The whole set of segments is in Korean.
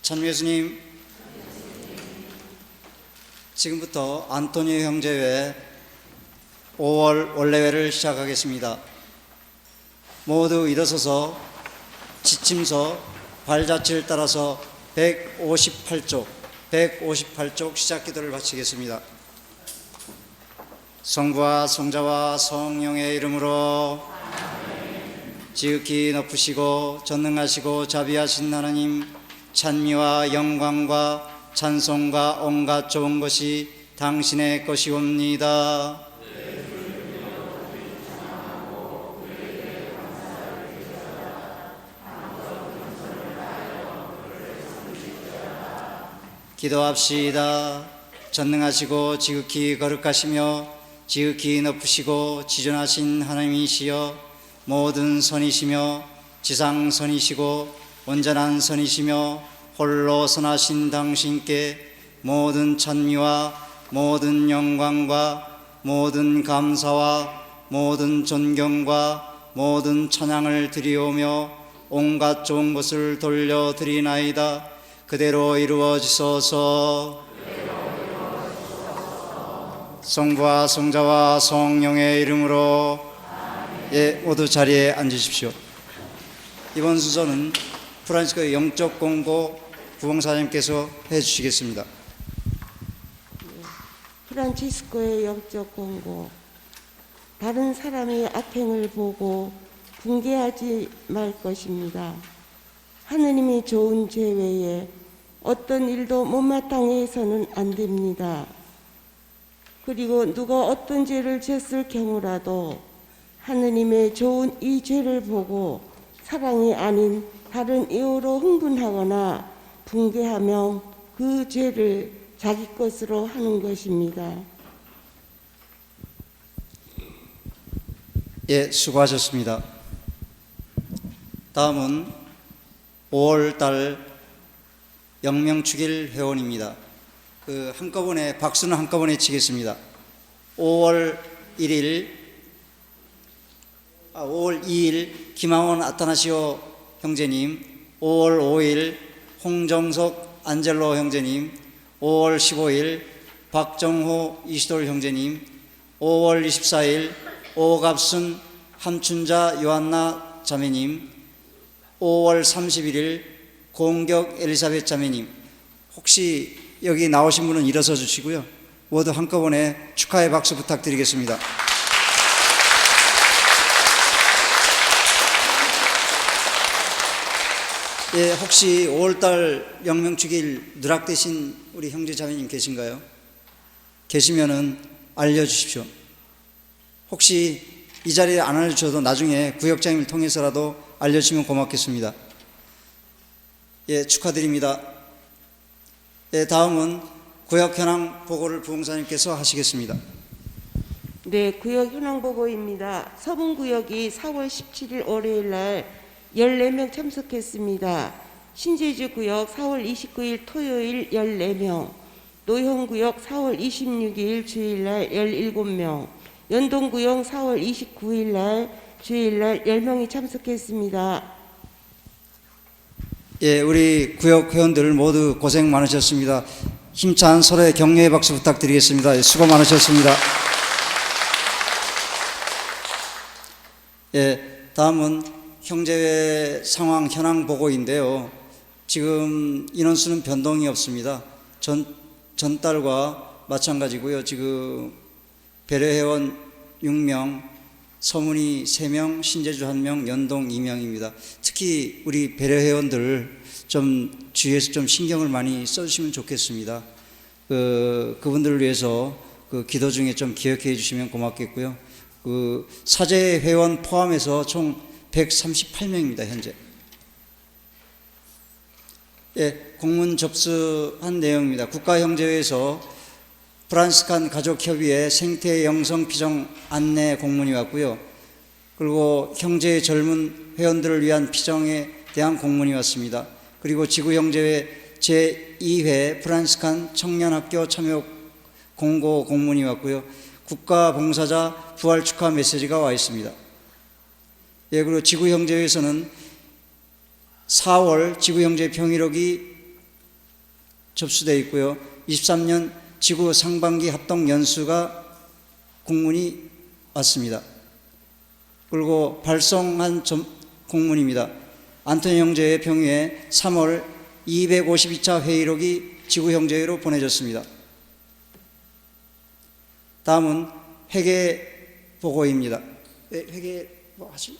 찬미예수님, 지금부터 안토니오 형제회 5월 원래회를 시작하겠습니다. 모두 일어서서 지침서 발자취를 따라서 158쪽 시작 기도를 바치겠습니다. 성부와 성자와 성령의 이름으로 지극히 높으시고 전능하시고 자비하신 하나님, 찬미와 영광과 찬송과 온갖 좋은 것이 당신의 것이옵니다. 기도합시다. 전능하시고 지극히 거룩하시며 지극히 높으시고 지존하신 하나님이시여, 모든 선이시며 지상선이시고 온전한 선이시며 홀로 선하신 당신께 모든 찬미와 모든 영광과 모든 감사와 모든 존경과 모든 찬양을 드리오며 온갖 좋은 것을 돌려드리나이다. 그대로 이루어지소서. 성부와 성자와 성령의 이름으로. 모두 자리에 앉으십시오. 이번 순서는 프란시스코의 영적 공고 부봉사님께서 해주시겠습니다. 프란치스코의 영적 공고. 다른 사람의 악행을 보고 붕괴하지 말 것입니다. 하느님이 좋은 죄 외에 어떤 일도 못마땅히 해서는 안 됩니다. 그리고 누가 어떤 죄를 졌을 경우라도 하느님의 좋은 이 죄를 보고 사랑이 아닌 다른 이유로 흥분하거나 붕괴하며 그 죄를 자기 것으로 하는 것입니다. 수고하셨습니다. 다음은 5월달 영명축일 회원입니다. 한꺼번에 박수는 한꺼번에 치겠습니다. 5월 2일 김항원 아타나시오 형제님, 5월 5일 홍정석 안젤로 형제님, 5월 15일 박정호 이시돌 형제님, 5월 24일 오갑순 함춘자 요한나 자매님, 5월 31일 공격 엘리사벳 자매님. 혹시 여기 나오신 분은 일어서 주시고요. 모두 한꺼번에 축하의 박수 부탁드리겠습니다. 혹시 5월달 영명축일 누락되신 우리 형제 자매님 계신가요? 계시면은 알려주십시오. 혹시 이 자리에 안 알려주셔도 나중에 구역장님을 통해서라도 알려주시면 고맙겠습니다. 축하드립니다. 다음은 구역 현황 보고를 부봉사님께서 하시겠습니다. 네, 구역 현황 보고입니다. 서문구역이 4월 17일 월요일 날 14명 참석했습니다. 신제주 구역 4월 29일 토요일 14명, 노형구역 4월 26일 주일날 17명, 연동구역 4월 29일 날 주일날 10명이 참석했습니다. 우리 구역 회원들 모두 고생 많으셨습니다. 힘찬 서로의 격려의 박수 부탁드리겠습니다. 수고 많으셨습니다. 다음은 형제회 상황 현황 보고인데요. 지금 인원수는 변동이 없습니다. 전달과 마찬가지고요. 지금 배려회원 6명, 서문이 3명, 신제주 1명, 연동 2명입니다. 특히 우리 배려회원들 좀 주위에서 좀 신경을 많이 써주시면 좋겠습니다. 그분들을 위해서 기도 중에 좀 기억해 주시면 고맙겠고요. 사제 회원 포함해서 총 138명입니다. 현재. 공문 접수한 내용입니다. 국가형제회에서 프란시스칸 가족협의회 생태 영성 피정 안내 공문이 왔고요. 그리고 형제의 젊은 회원들을 위한 피정에 대한 공문이 왔습니다. 그리고 지구형제회 제2회 프란시스칸 청년학교 참여 공고 공문이 왔고요. 국가봉사자 부활 축하 메시지가 와 있습니다. 그리고 지구형제회에서는 4월 지구형제 평일옥이 접수되어 있고요. 23년 지구 상반기 합동 연수가 공문이 왔습니다. 그리고 발송한 공문입니다. 안토니 형제의 평유에 3월 252차 회의록이 지구 형제회로 보내졌습니다. 다음은 회계 보고입니다. 회계 뭐 하시?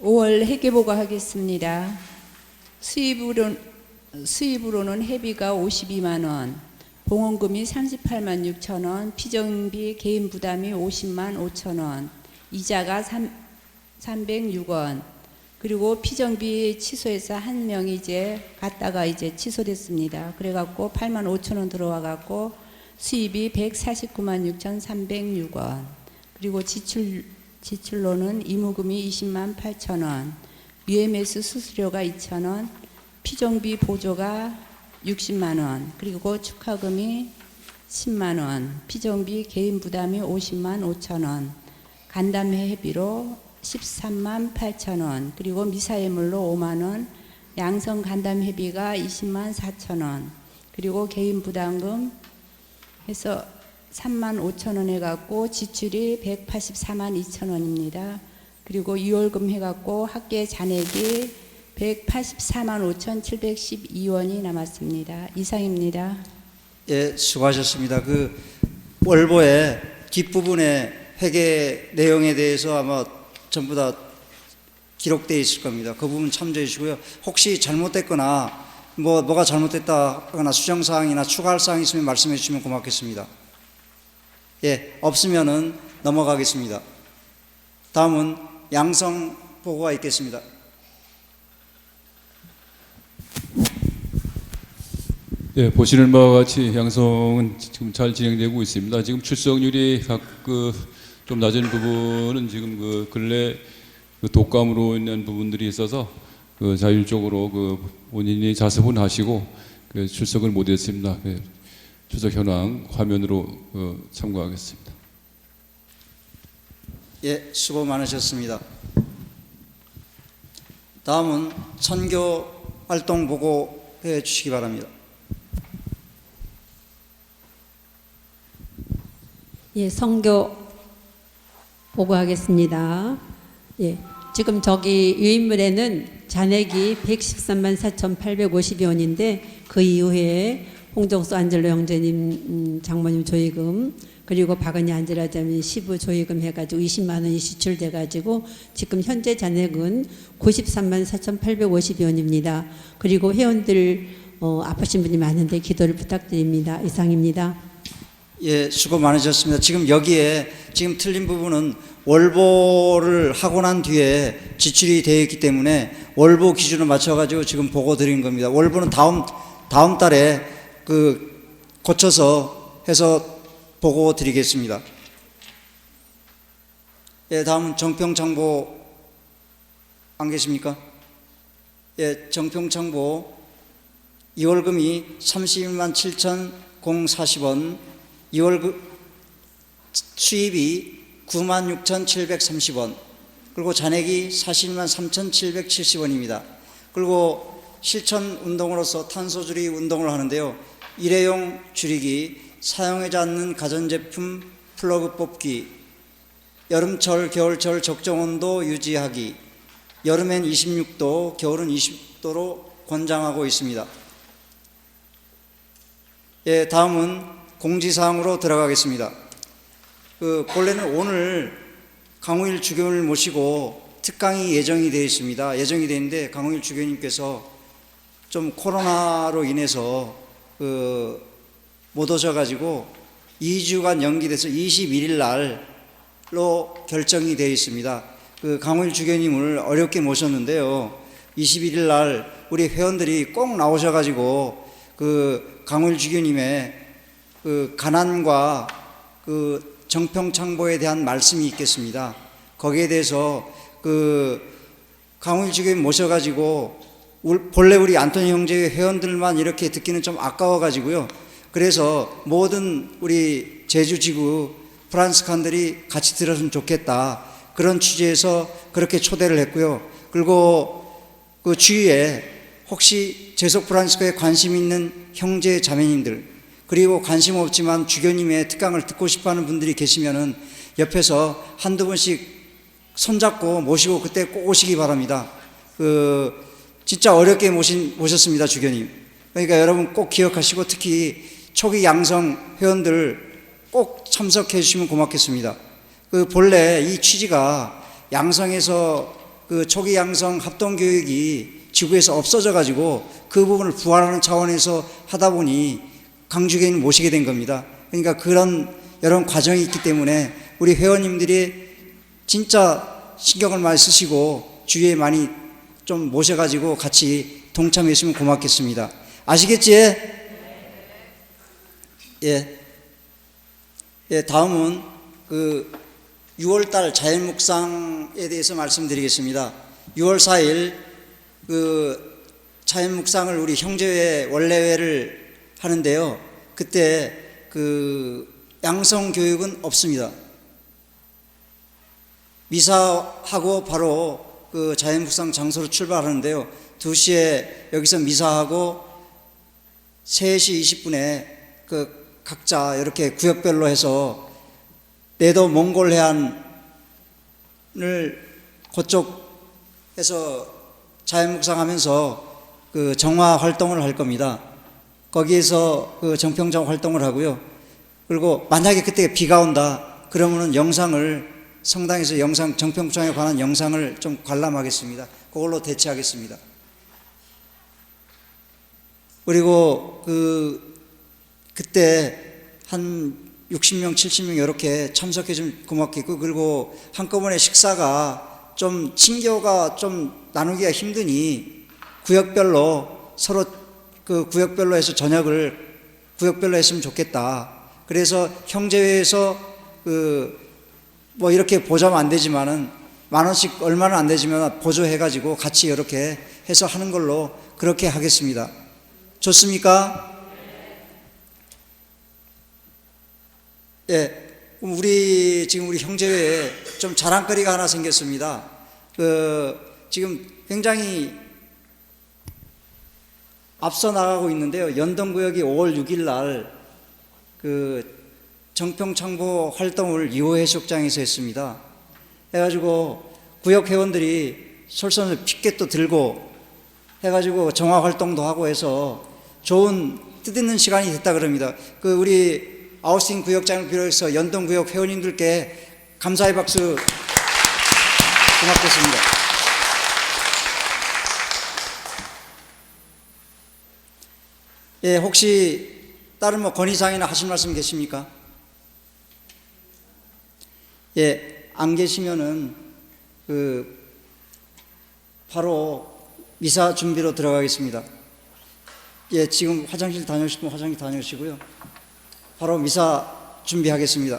(5월) 회계보고 하겠습니다. 수입으로는 회비가 52만 원, 봉헌금이 38만 6천 원, 피정비 개인 부담이 50만 5천 원, 이자가 306원, 그리고 피정비 취소해서 한 명이 이제 갔다가 이제 취소됐습니다. 그래갖고 8만 5천 원 들어와갖고 수입이 149만 6천 306원, 그리고 지출로는 의무금이 20만 8천 원, UMS 수수료가 2천 원, 피정비 보조가 60만 원, 그리고 축하금이 10만 원, 피정비 개인 부담이 50만 5천 원, 간담회 회비로 13만 8천 원, 그리고 미사예물로 5만 원, 양성 간담 회비가 20만 4천 원, 그리고 개인 부담금 해서 3만 5천 원 해갖고 지출이 184만 2천 원입니다. 그리고 2월금 해갖고 학계 잔액이 184만 5천 712원이 남았습니다. 이상입니다. 예, 수고하셨습니다. 그 월보의 뒷부분에 회계 내용에 대해서 아마 전부 다 기록되어 있을 겁니다. 그 부분 참조해 주시고요. 혹시 잘못됐거나 뭐가 잘못됐다 하거나 수정사항이나 추가할 사항이 있으면 말씀해 주시면 고맙겠습니다. 예, 없으면은 넘어가겠습니다. 다음은 양성 보고가 있겠습니다. 예, 보시는 바와 같이 양성은 지금 잘 진행되고 있습니다. 지금 출석률이 좀 낮은 부분은 지금 근래 독감으로 인한 부분들이 있어서 자율적으로 본인이 자습은 하시고 출석을 못했습니다. 출석 현황 화면으로 참고하겠습니다. 예, 수고 많으셨습니다. 다음은 선교 활동 보고해 주시기 바랍니다. 예, 선교 보고하겠습니다. 예, 지금 저기 유인물에는 잔액이 113만 4,850여 원인데 그 이후에 홍정수 안젤로 형제님 장모님 조의금 그리고 박은희 안젤라자님 시부 조의금 해가지고 20만 원이 지출돼가지고 지금 현재 잔액은 93만 4,850여 원입니다. 그리고 회원들 아프신 분이 많은데 기도를 부탁드립니다. 이상입니다. 예, 수고 많으셨습니다. 지금 여기에 지금 틀린 부분은 월보를 하고 난 뒤에 지출이 되어 있기 때문에 월보 기준을 맞춰가지고 지금 보고 드리는 겁니다. 월보는 다음 달에 고쳐서 해서 보고 드리겠습니다. 예, 다음은 정평창보 안 계십니까? 예, 정평창보 2월금이 31만 7,040원, 2월 수입이 96,730원, 그리고 잔액이 41만 3,770원입니다. 그리고 실천 운동으로서 탄소 줄이기 운동을 하는데요. 일회용 줄이기, 사용하지 않는 가전제품 플러그 뽑기, 여름철, 겨울철 적정 온도 유지하기, 여름엔 26도, 겨울은 20도로 권장하고 있습니다. 예, 다음은 공지사항으로 들어가겠습니다. 본래는 오늘 강우일 주교님을 모시고 특강이 예정이 되어 있습니다. 예정이 되어 있는데 강우일 주교님께서 좀 코로나로 인해서 못 오셔가지고 2주간 연기돼서 21일 날로 결정이 되어 있습니다. 강우일 주교님을 어렵게 모셨는데요. 21일 날 우리 회원들이 꼭 나오셔가지고 강우일 주교님의 가난과 정평창보에 대한 말씀이 있겠습니다. 거기에 대해서 강우일 주교님 모셔가지고 본래 우리 안토니 형제의 회원들만 이렇게 듣기는 좀 아까워가지고요. 그래서 모든 우리 제주지구 프란스칸들이 같이 들었으면 좋겠다. 그런 취지에서 그렇게 초대를 했고요. 그리고 그 주위에 혹시 제속 프란치스코에 관심 있는 형제 자매님들, 그리고 관심 없지만 주교님의 특강을 듣고 싶어하는 분들이 계시면은 옆에서 한두 분씩 손잡고 모시고 그때 꼭 오시기 바랍니다. 진짜 어렵게 모셨습니다, 주교님. 그러니까 여러분 꼭 기억하시고 특히 초기 양성 회원들 꼭 참석해 주시면 고맙겠습니다. 본래 이 취지가 양성에서 초기 양성 합동 교육이 지구에서 없어져 가지고 그 부분을 부활하는 차원에서 하다 보니 강주교인 모시게 된 겁니다. 그러니까 그런 여러 과정이 있기 때문에 우리 회원님들이 진짜 신경을 많이 쓰시고 주위에 많이 좀 모셔가지고 같이 동참해 주시면 고맙겠습니다. 아시겠지? 예. 예, 다음은 6월달 자연묵상에 대해서 말씀드리겠습니다. 6월 4일 자연묵상을 우리 형제회 원래회를 하는데요. 그때 양성교육은 없습니다. 미사하고 바로 자연묵상 장소로 출발하는데요. 2시에 여기서 미사하고 3시 20분에 각자 이렇게 구역별로 해서 내도 몽골 해안을 그쪽에서 자연묵상하면서 정화 활동을 할 겁니다. 거기에서 정평정 활동을 하고요. 그리고 만약에 그때 비가 온다 그러면은 영상을 성당에서 정평정에 관한 영상을 좀 관람하겠습니다. 그걸로 대체하겠습니다. 그리고 그때 한 60명, 70명 이렇게 참석해 주면 고맙겠고, 그리고 한꺼번에 식사가 좀 친교가 좀 나누기가 힘드니 구역별로 서로 구역별로 해서 저녁을 구역별로 했으면 좋겠다. 그래서 형제회에서 뭐 이렇게 보자면 안 되지만은 10,000원씩 얼마는 안 되지만 보조해가지고 같이 이렇게 해서 하는 걸로 그렇게 하겠습니다. 좋습니까? 예, 지금 우리 형제회에 좀 자랑거리가 하나 생겼습니다. 지금 굉장히 앞서 나가고 있는데요. 연동구역이 5월 6일 날 정평창보 활동을 2호 해수욕장에서 했습니다. 해가지고 구역 회원들이 솔선을 피켓도 들고 해가지고 정화 활동도 하고 해서 좋은 뜻있는 시간이 됐다 그럽니다. 우리 아우스틴 구역장을 비롯해서 연동구역 회원님들께 감사의 박수 고맙겠습니다. 예, 혹시 다른 건의사항이나 하실 말씀 계십니까? 예, 안 계시면은 바로 미사 준비로 들어가겠습니다. 예, 지금 화장실 다녀오시면 화장실 다녀오시고요. 바로 미사 준비하겠습니다.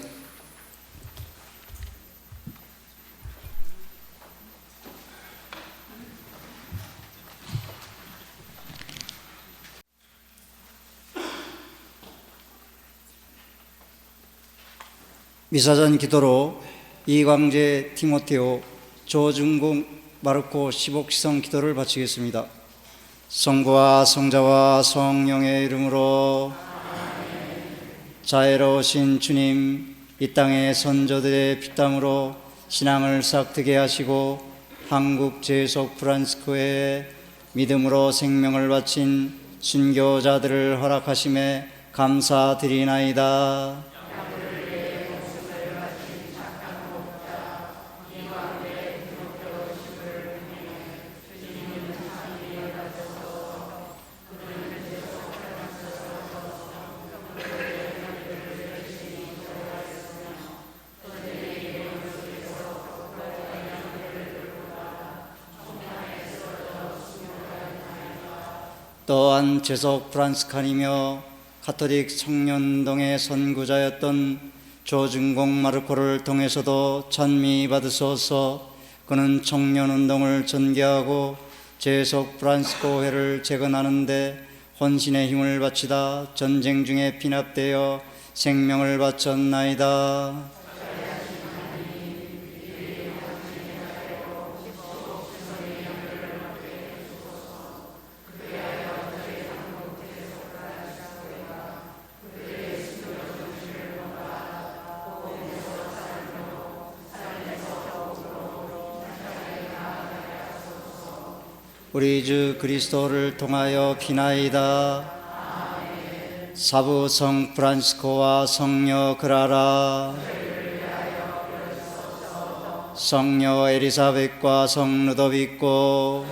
미사전 기도로 이광재, 티모테오, 조중공, 마르코, 시복시성 기도를 바치겠습니다. 성부와 성자와 성령의 이름으로. 자애로우신 주님, 이 땅의 선조들의 피땀으로 신앙을 싹트게 하시고 한국 제속 프란치스코에 믿음으로 생명을 바친 순교자들을 허락하심에 감사드리나이다. 또한 제속 프란치스칸이며 가톨릭 청년동의 선구자였던 조중공 마르코를 통해서도 찬미 받으소서. 그는 청년운동을 전개하고 제속 프란치스코 회를 재건하는 데 혼신의 힘을 바치다 전쟁 중에 피납되어 생명을 바쳤나이다. 우리 주 그리스도를 통하여 비나이다. 사부 성 프란시스코와 성녀 그라라, 성녀 엘리사벳과 성 루도빅고,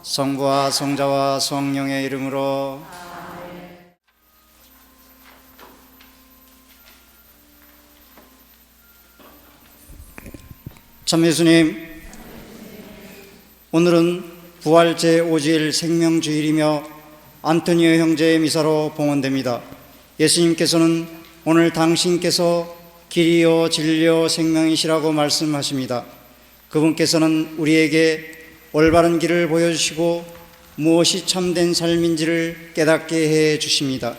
성부와 성자와 성령의 이름으로. 참 예수님, 오늘은 부활 제5주일 생명주일이며 안토니오 형제의 미사로 봉헌됩니다. 예수님께서는 오늘 당신께서 길이요 진리요 생명이시라고 말씀하십니다. 그분께서는 우리에게 올바른 길을 보여주시고 무엇이 참된 삶인지를 깨닫게 해 주십니다.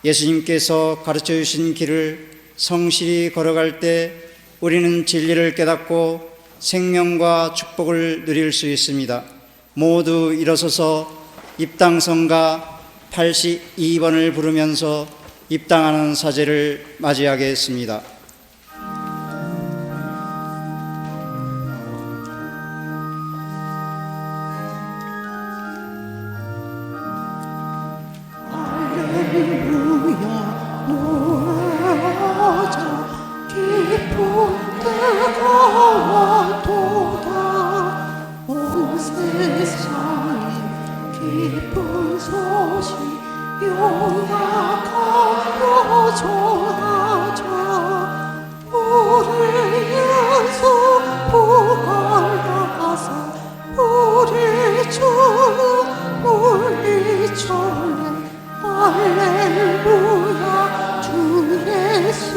예수님께서 가르쳐 주신 길을 성실히 걸어갈 때 우리는 진리를 깨닫고 생명과 축복을 누릴 수 있습니다. 모두 일어서서 입당성가 82번을 부르면서 입당하는 사제를 맞이하겠습니다. 기쁜 소식 요약하여 전하자. 우리 예수 부활하사 우리 주는 물리쳤네. 할렐루야. 주 예수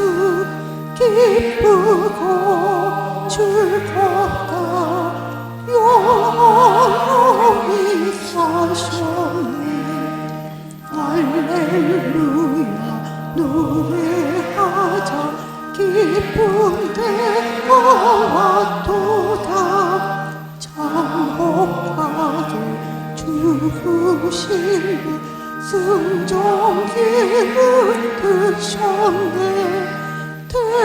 기쁘고 즐겁다. 영원히 사셨네. 할렐루야. 노래하자. 기쁜 때가 왔도다. 장복하게 죽으시네. 승전기를 드셨네.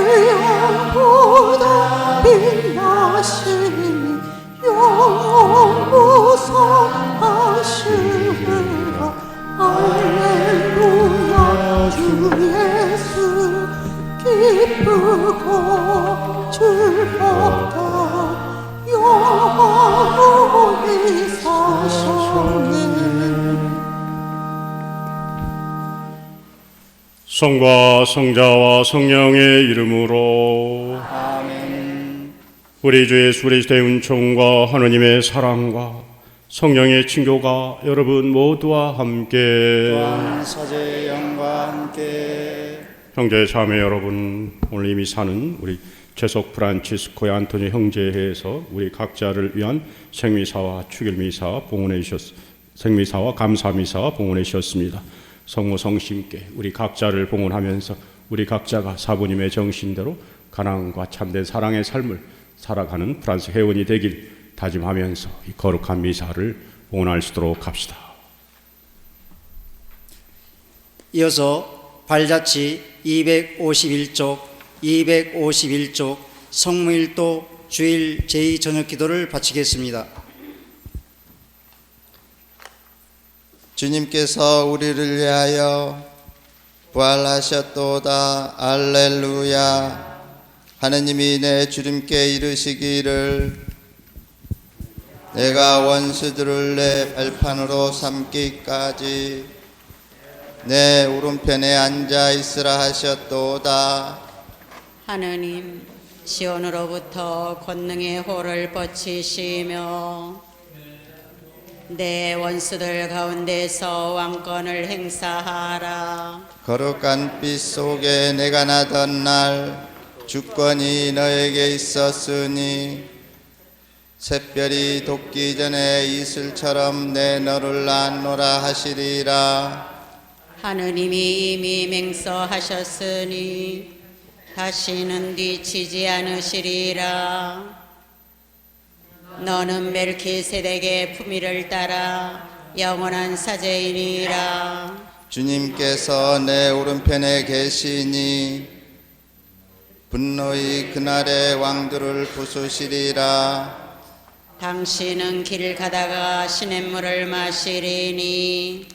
태양보다 빛나시니 영원 무성하시리라. 할렐루야. 주 예수 기쁘고 즐겁다. 영원히 사셨네. 성과 성자와 성령의 이름으로 아멘. 우리 주 예수 그리스도의 은총과 하느님의 사랑과 성령의 친교가 여러분 모두와 함께 또한 사제의 영과 함께. 형제 자매 여러분, 오늘 이미 사는 우리 최석 프란치스코의 안토니 형제회에서 우리 각자를 위한 생미사와 축일미사 봉헌해 주셨, 생미사와 감사미사와 봉헌해 주셨습니다. 성모 성심께 우리 각자를 봉헌하면서 우리 각자가 사부님의 정신대로 가난과 참된 사랑의 삶을 살아가는 프랑스 회원이 되길 다짐하면서 이 거룩한 미사를 봉헌할 수 있도록 합시다. 이어서 발자취 251쪽, 251쪽 성무일도 주일 제2저녁기도를 바치겠습니다. 주님께서 우리를 위하여 부활하셨도다. 알렐루야. 하느님이 내 주님께 이르시기를 내가 원수들을 내 발판으로 삼기까지 내 오른편에 앉아 있으라 하셨도다. 하느님, 시온으로부터 권능의 호를 뻗치시며 내 원수들 가운데서 왕권을 행사하라. 거룩한 빛 속에 내가 나던 날 주권이 너에게 있었으니 샛별이 돋기 전에 이슬처럼 내 너를 낳노라 하시리라. 하느님이 이미 맹서하셨으니 다시는 뒤치지 않으시리라. 너는 멜키세덱의 품위를 따라 영원한 사제이니라. 주님께서 내 오른편에 계시니 분노의 그날에 왕들을 부수시리라. 당신은 길 가다가 시냇물을 마시리니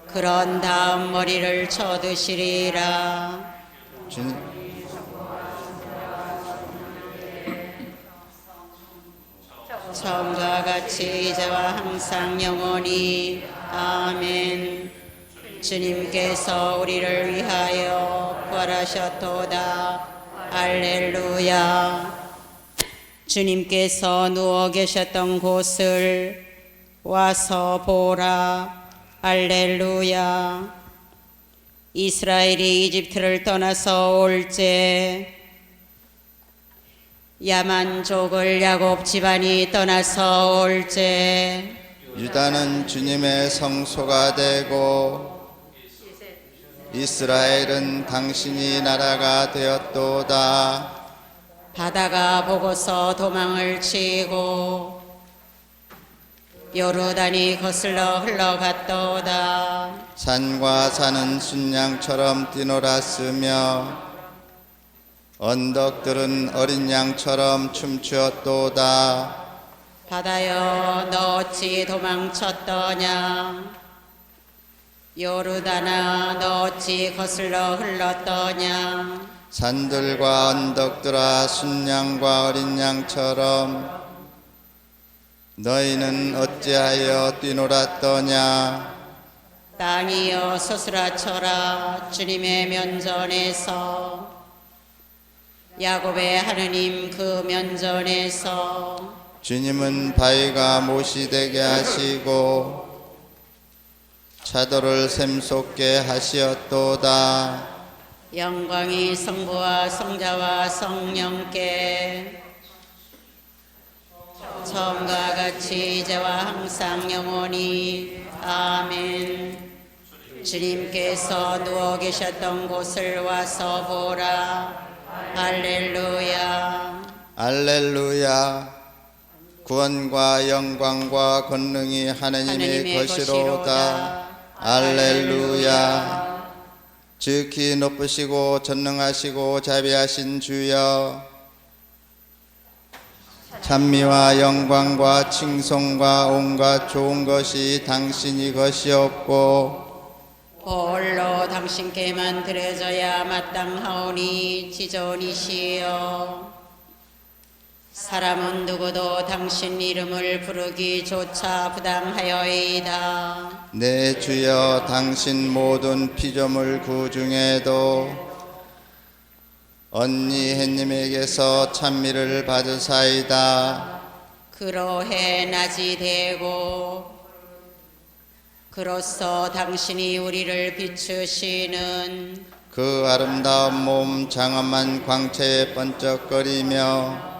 그런 다음 머리를 쳐드시리라. 주님, 처음과 같이 이제와 항상 영원히 아멘. 주님께서 우리를 위하여 부활하셨도다. 할렐루야. 주님께서 누워 계셨던 곳을 와서 보라. 할렐루야. 이스라엘이 이집트를 떠나서 올제 야만족을 야곱 집안이 떠나서 올제 유다는 주님의 성소가 되고 이스라엘은 당신이 나라가 되었도다. 바다가 보고서 도망을 치고 요르단이 거슬러 흘러갔도다. 산과 산은 순양처럼 뛰놀았으며 언덕들은 어린 양처럼 춤추었도다. 바다여 너 어찌 도망쳤더냐. 요르단아 너 어찌 거슬러 흘렀더냐. 산들과 언덕들아 순양과 어린 양처럼 너희는 어찌하여 뛰놀았더냐. 땅이여 소스라쳐라. 주님의 면전에서 야곱의 하느님 그 면전에서 주님은 바위가 못이 되게 하시고 차도를 샘솟게 하시었도다. 영광이 성부와 성자와 성령께 처음과 같이 이제와 항상 영원히 아멘. 주님께서 누워 계셨던 곳을 와서 보라. 할렐루야. 알렐루야. 구원과 영광과 권능이 하느님의 것이로다. 알렐루야. 지극히 높으시고 전능하시고 자비하신 주여, 찬미와 영광과 칭송과 온갖 좋은 것이 당신이 것이었고 홀로 당신께만 드려져야 마땅하오니 지존이시여. 사람은 누구도 당신 이름을 부르기조차 부당하여이다. 내 주여, 당신 모든 피조물 구 중에도 언니 햇님에게서 찬미를 받으사이다. 그로해 낮이 되고 그로써 당신이 우리를 비추시는 그 아름다운 몸 장엄한 광채에 번쩍거리며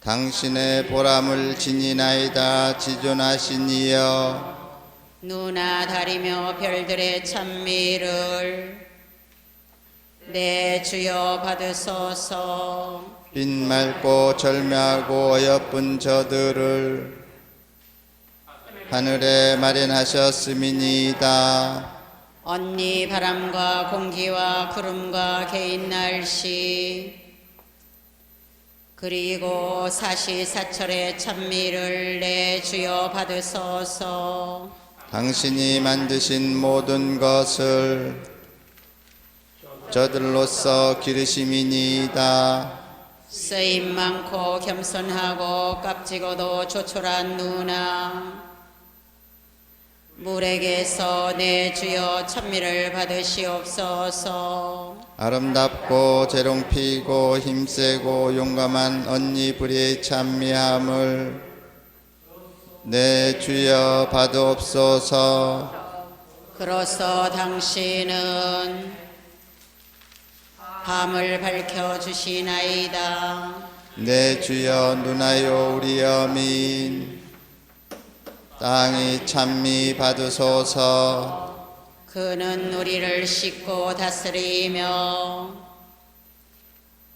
당신의 보람을 지니나이다. 지존하신 이여, 누나 다리며 별들의 찬미를 내 주여 받으소서. 빛 맑고 절묘하고 어여쁜 저들을 하늘에 마련하셨음이니이다. 언니 바람과 공기와 구름과 개인 날씨 그리고 사시사철의 찬미를 내 주여 받으소서. 당신이 만드신 모든 것을 저들로서 기르심이니이다. 쓰임 많고 겸손하고 값지고도 조촐한 누나 물에게서 내 주여 찬미를 받으시옵소서. 아름답고 재롱피고 힘세고 용감한 언니 불의 찬미함을 내 주여 받으옵소서. 그로써 당신은 밤을 밝혀주시나이다. 내 주여, 누나요 우리 여민 땅이 찬미 받으소서. 그는 우리를 씻고 다스리며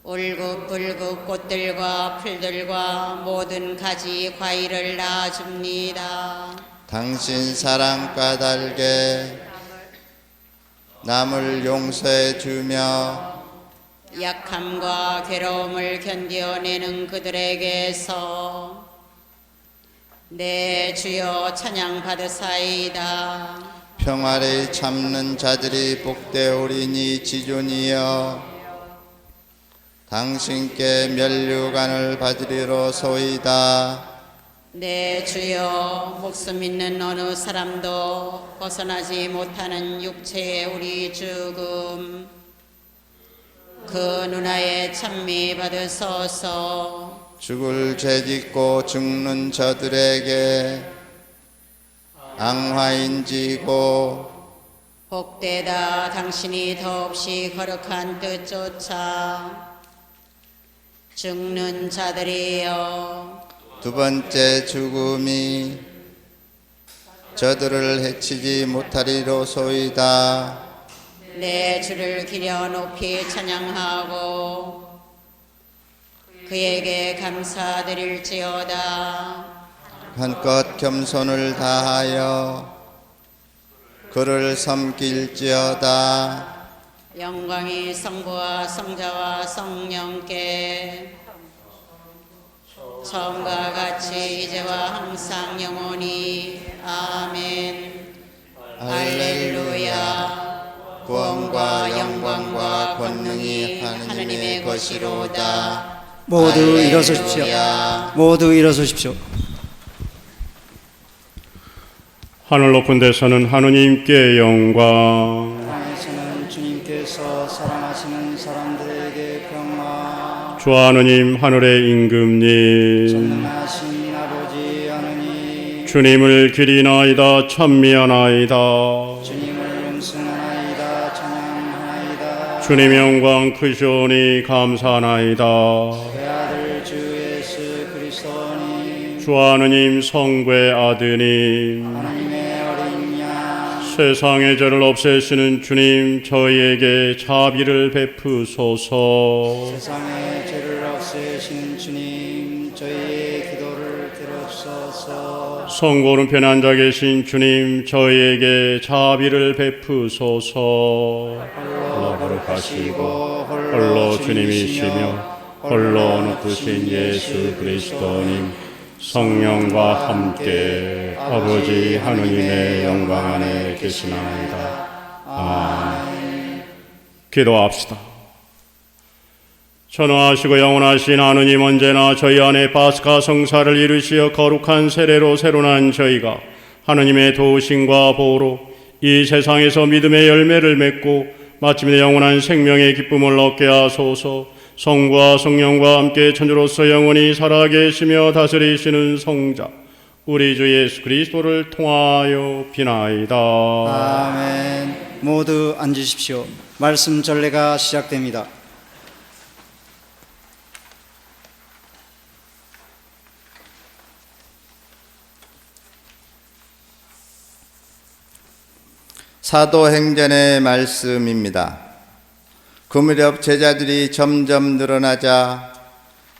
울긋불긋 꽃들과 풀들과 모든 가지 과일을 낳아줍니다. 당신 사랑 까닭에 남을 용서해 주며 약함과 괴로움을 견뎌내는 그들에게서 내 주여 찬양 받으사이다. 평화를 참는 자들이 복되오리니 지존이여 당신께 면류관을 받으리로소이다. 내 주여 목숨 있는 어느 사람도 벗어나지 못하는 육체의 우리 죽음 그 누나의 찬미 받으소서. 죽을 죄짓고 죽는 저들에게 앙화인지고 복되다 당신이 더없이 거룩한 뜻조차 죽는 자들이여 두 번째 죽음이 저들을 해치지 못하리로소이다. 내 주를 기려 높이 찬양하고 그에게 감사드릴지어다. 한껏 겸손을 다하여 그를 섬길지어다. 영광이 성부와 성자와 성령께 처음과 같이 이제와 항상 영원히 아멘. 할렐루야. 구원과 영광과 권능이 하느님의 것이로다. 모두 일어서십시오. 모두 일어서십시오. 하늘 높은 데서는 하느님께 영광, 땅에서는 주님께서 사랑하시는 사람들에게 평화. 주 하느님 하늘의 임금님, 전능하신 아버지 하느님, 주님을 기리나이다 찬미하나이다. 주님을 음승하나이다 찬양하나이다. 주님 영광 크시오니 감사하나이다. 아들 주 예수 그리스도님, 주 하느님 성부의 아드님, 하나님의 어린 양, 세상의 죄를 없애시는 주님 저희에게 자비를 베푸소서. 세상의 죄를 없애시는 주님, 저희의 기도를 들으소서. 성고 오른편에 앉아 계신 주님 저희에게 자비를 베푸소서. 홀로 거룩하시고 홀로 주님이시며 홀로 높으신 예수 그리스도님, 성령과 함께 아버지 하느님의 영광 안에 계시나이다. 아멘. 기도합시다. 전능하시고 영원하신 하느님, 언제나 저희 안에 파스카 성사를 이루시어 거룩한 세례로 새로난 저희가 하느님의 도우심과 보호로 이 세상에서 믿음의 열매를 맺고 마침내 영원한 생명의 기쁨을 얻게 하소서. 성부와 성령과 함께 천주로서 영원히 살아계시며 다스리시는 성자 우리 주 예수 그리스도를 통하여 비나이다. 아멘. 모두 앉으십시오. 말씀 전례가 시작됩니다. 사도행전의 말씀입니다. 그 무렵 제자들이 점점 늘어나자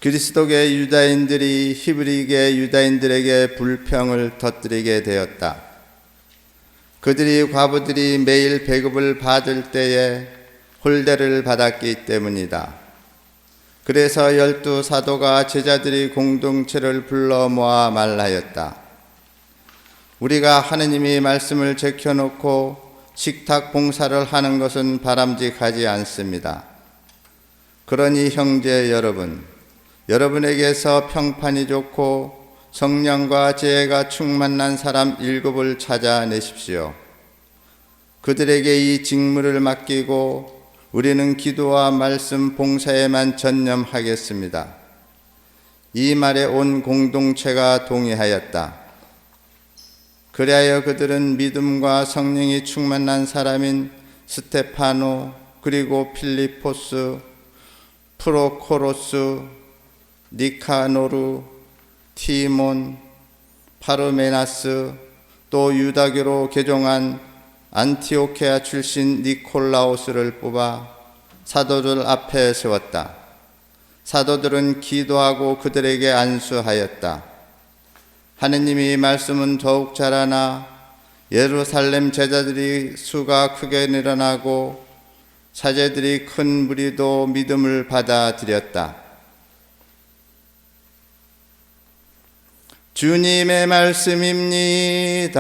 그리스도계 유다인들이 히브리계 유다인들에게 불평을 터뜨리게 되었다. 그들이 과부들이 매일 배급을 받을 때에 홀대를 받았기 때문이다. 그래서 12 사도가 제자들이 공동체를 불러 모아 말하였다. 우리가 하느님이 말씀을 제켜놓고 식탁 봉사를 하는 것은 바람직하지 않습니다. 그러니 형제 여러분, 여러분에게서 평판이 좋고 성령과 지혜가 충만한 사람 7을 찾아내십시오. 그들에게 이 직무를 맡기고 우리는 기도와 말씀 봉사에만 전념하겠습니다. 이 말에 온 공동체가 동의하였다. 그리하여 그들은 믿음과 성령이 충만한 사람인 스테파노, 그리고 필리포스, 프로코로스, 니카노르, 티몬, 파르메나스, 또 유다교로 개종한 안티오케아 출신 니콜라오스를 뽑아 사도들 앞에 세웠다. 사도들은 기도하고 그들에게 안수하였다. 하느님이 말씀은 더욱 자라나 예루살렘 제자들이 수가 크게 늘어나고 사제들이 큰 무리도 믿음을 받아들였다. 주님의 말씀입니다.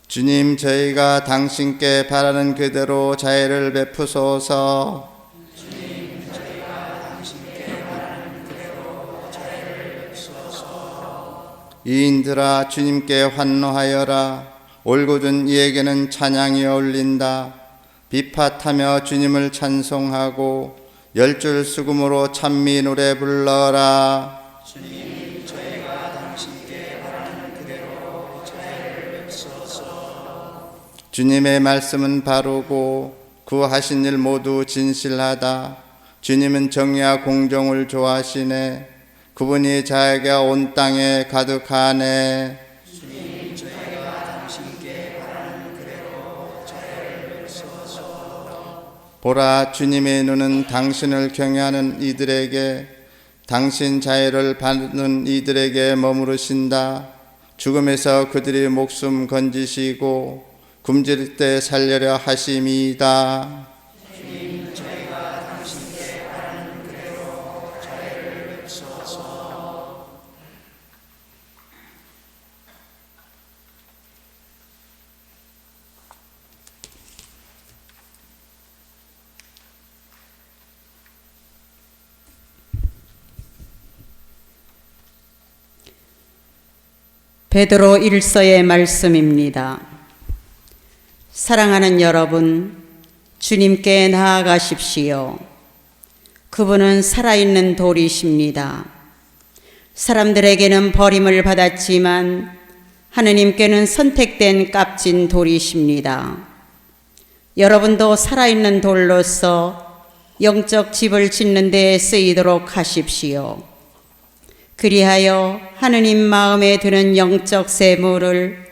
주님, 저희가 당신께 바라는 그대로 자애를 베푸소서. 이인들아, 주님께 환노하여라. 올곧은 이에게는 찬양이 어울린다. 비팟하며 주님을 찬송하고 열줄 수금으로 찬미 노래 불러라. 주님, 저희가 당신께 바라는 그대로 자애를 베푸소서. 주님의 말씀은 바르고 구하신 일 모두 진실하다. 주님은 정의와 공정을 좋아하시네. 그분이 자애가 온 땅에 가득하네. 주님, 저희가 당신께 바라는 그대로 자애를 베푸소서. 보라, 주님의 눈은 당신을 경외하는 이들에게, 당신 자애를 받는 이들에게 머무르신다. 죽음에서 그들이 목숨 건지시고 굶주릴 때 살려려 하심이다. 주님, 저희가 당신께 바라는 그대로 자애를 베푸소서. 베드로 1서의 말씀입니다. 사랑하는 여러분, 주님께 나아가십시오. 그분은 살아있는 돌이십니다. 사람들에게는 버림을 받았지만 하느님께는 선택된 값진 돌이십니다. 여러분도 살아있는 돌로서 영적 집을 짓는 데 쓰이도록 하십시오. 그리하여 하느님 마음에 드는 영적 세물을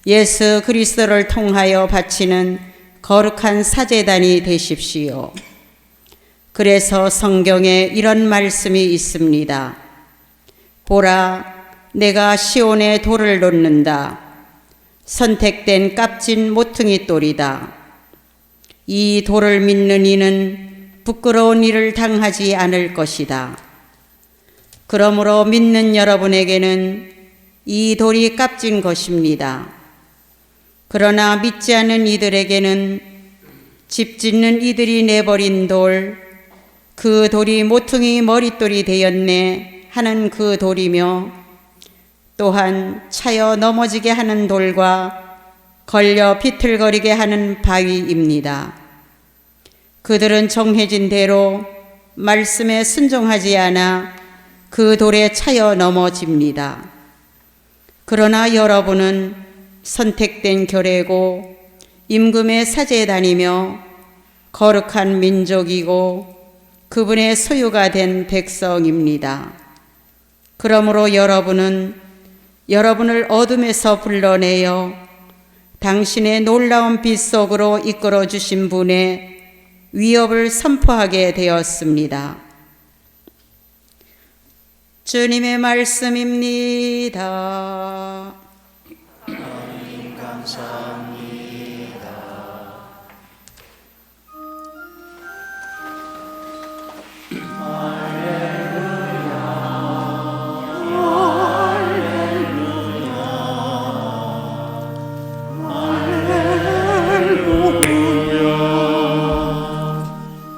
예수 그리스도를 통하여 바치는 거룩한 사제단이 되십시오. 그래서 성경에 이런 말씀이 있습니다. 보라, 내가 시온에 돌을 놓는다. 선택된 값진 모퉁이 돌이다. 이 돌을 믿는 이는 부끄러운 일을 당하지 않을 것이다. 그러므로 믿는 여러분에게는 이 돌이 값진 것입니다. 그러나 믿지 않는 이들에게는 집 짓는 이들이 내버린 돌, 그 돌이 모퉁이 머릿돌이 되었네 하는 그 돌이며, 또한 차여 넘어지게 하는 돌과 걸려 비틀거리게 하는 바위입니다. 그들은 정해진 대로 말씀에 순종하지 않아 그 돌에 차여 넘어집니다. 그러나 여러분은 선택된 결례고 임금의 사제단이며 거룩한 민족이고 그분의 소유가 된 백성입니다. 그러므로 여러분은 여러분을 어둠에서 불러내어 당신의 놀라운 빛 속으로 이끌어 주신 분의 위협을 선포하게 되었습니다. 주님의 말씀입니다. 하나님 감사합니다.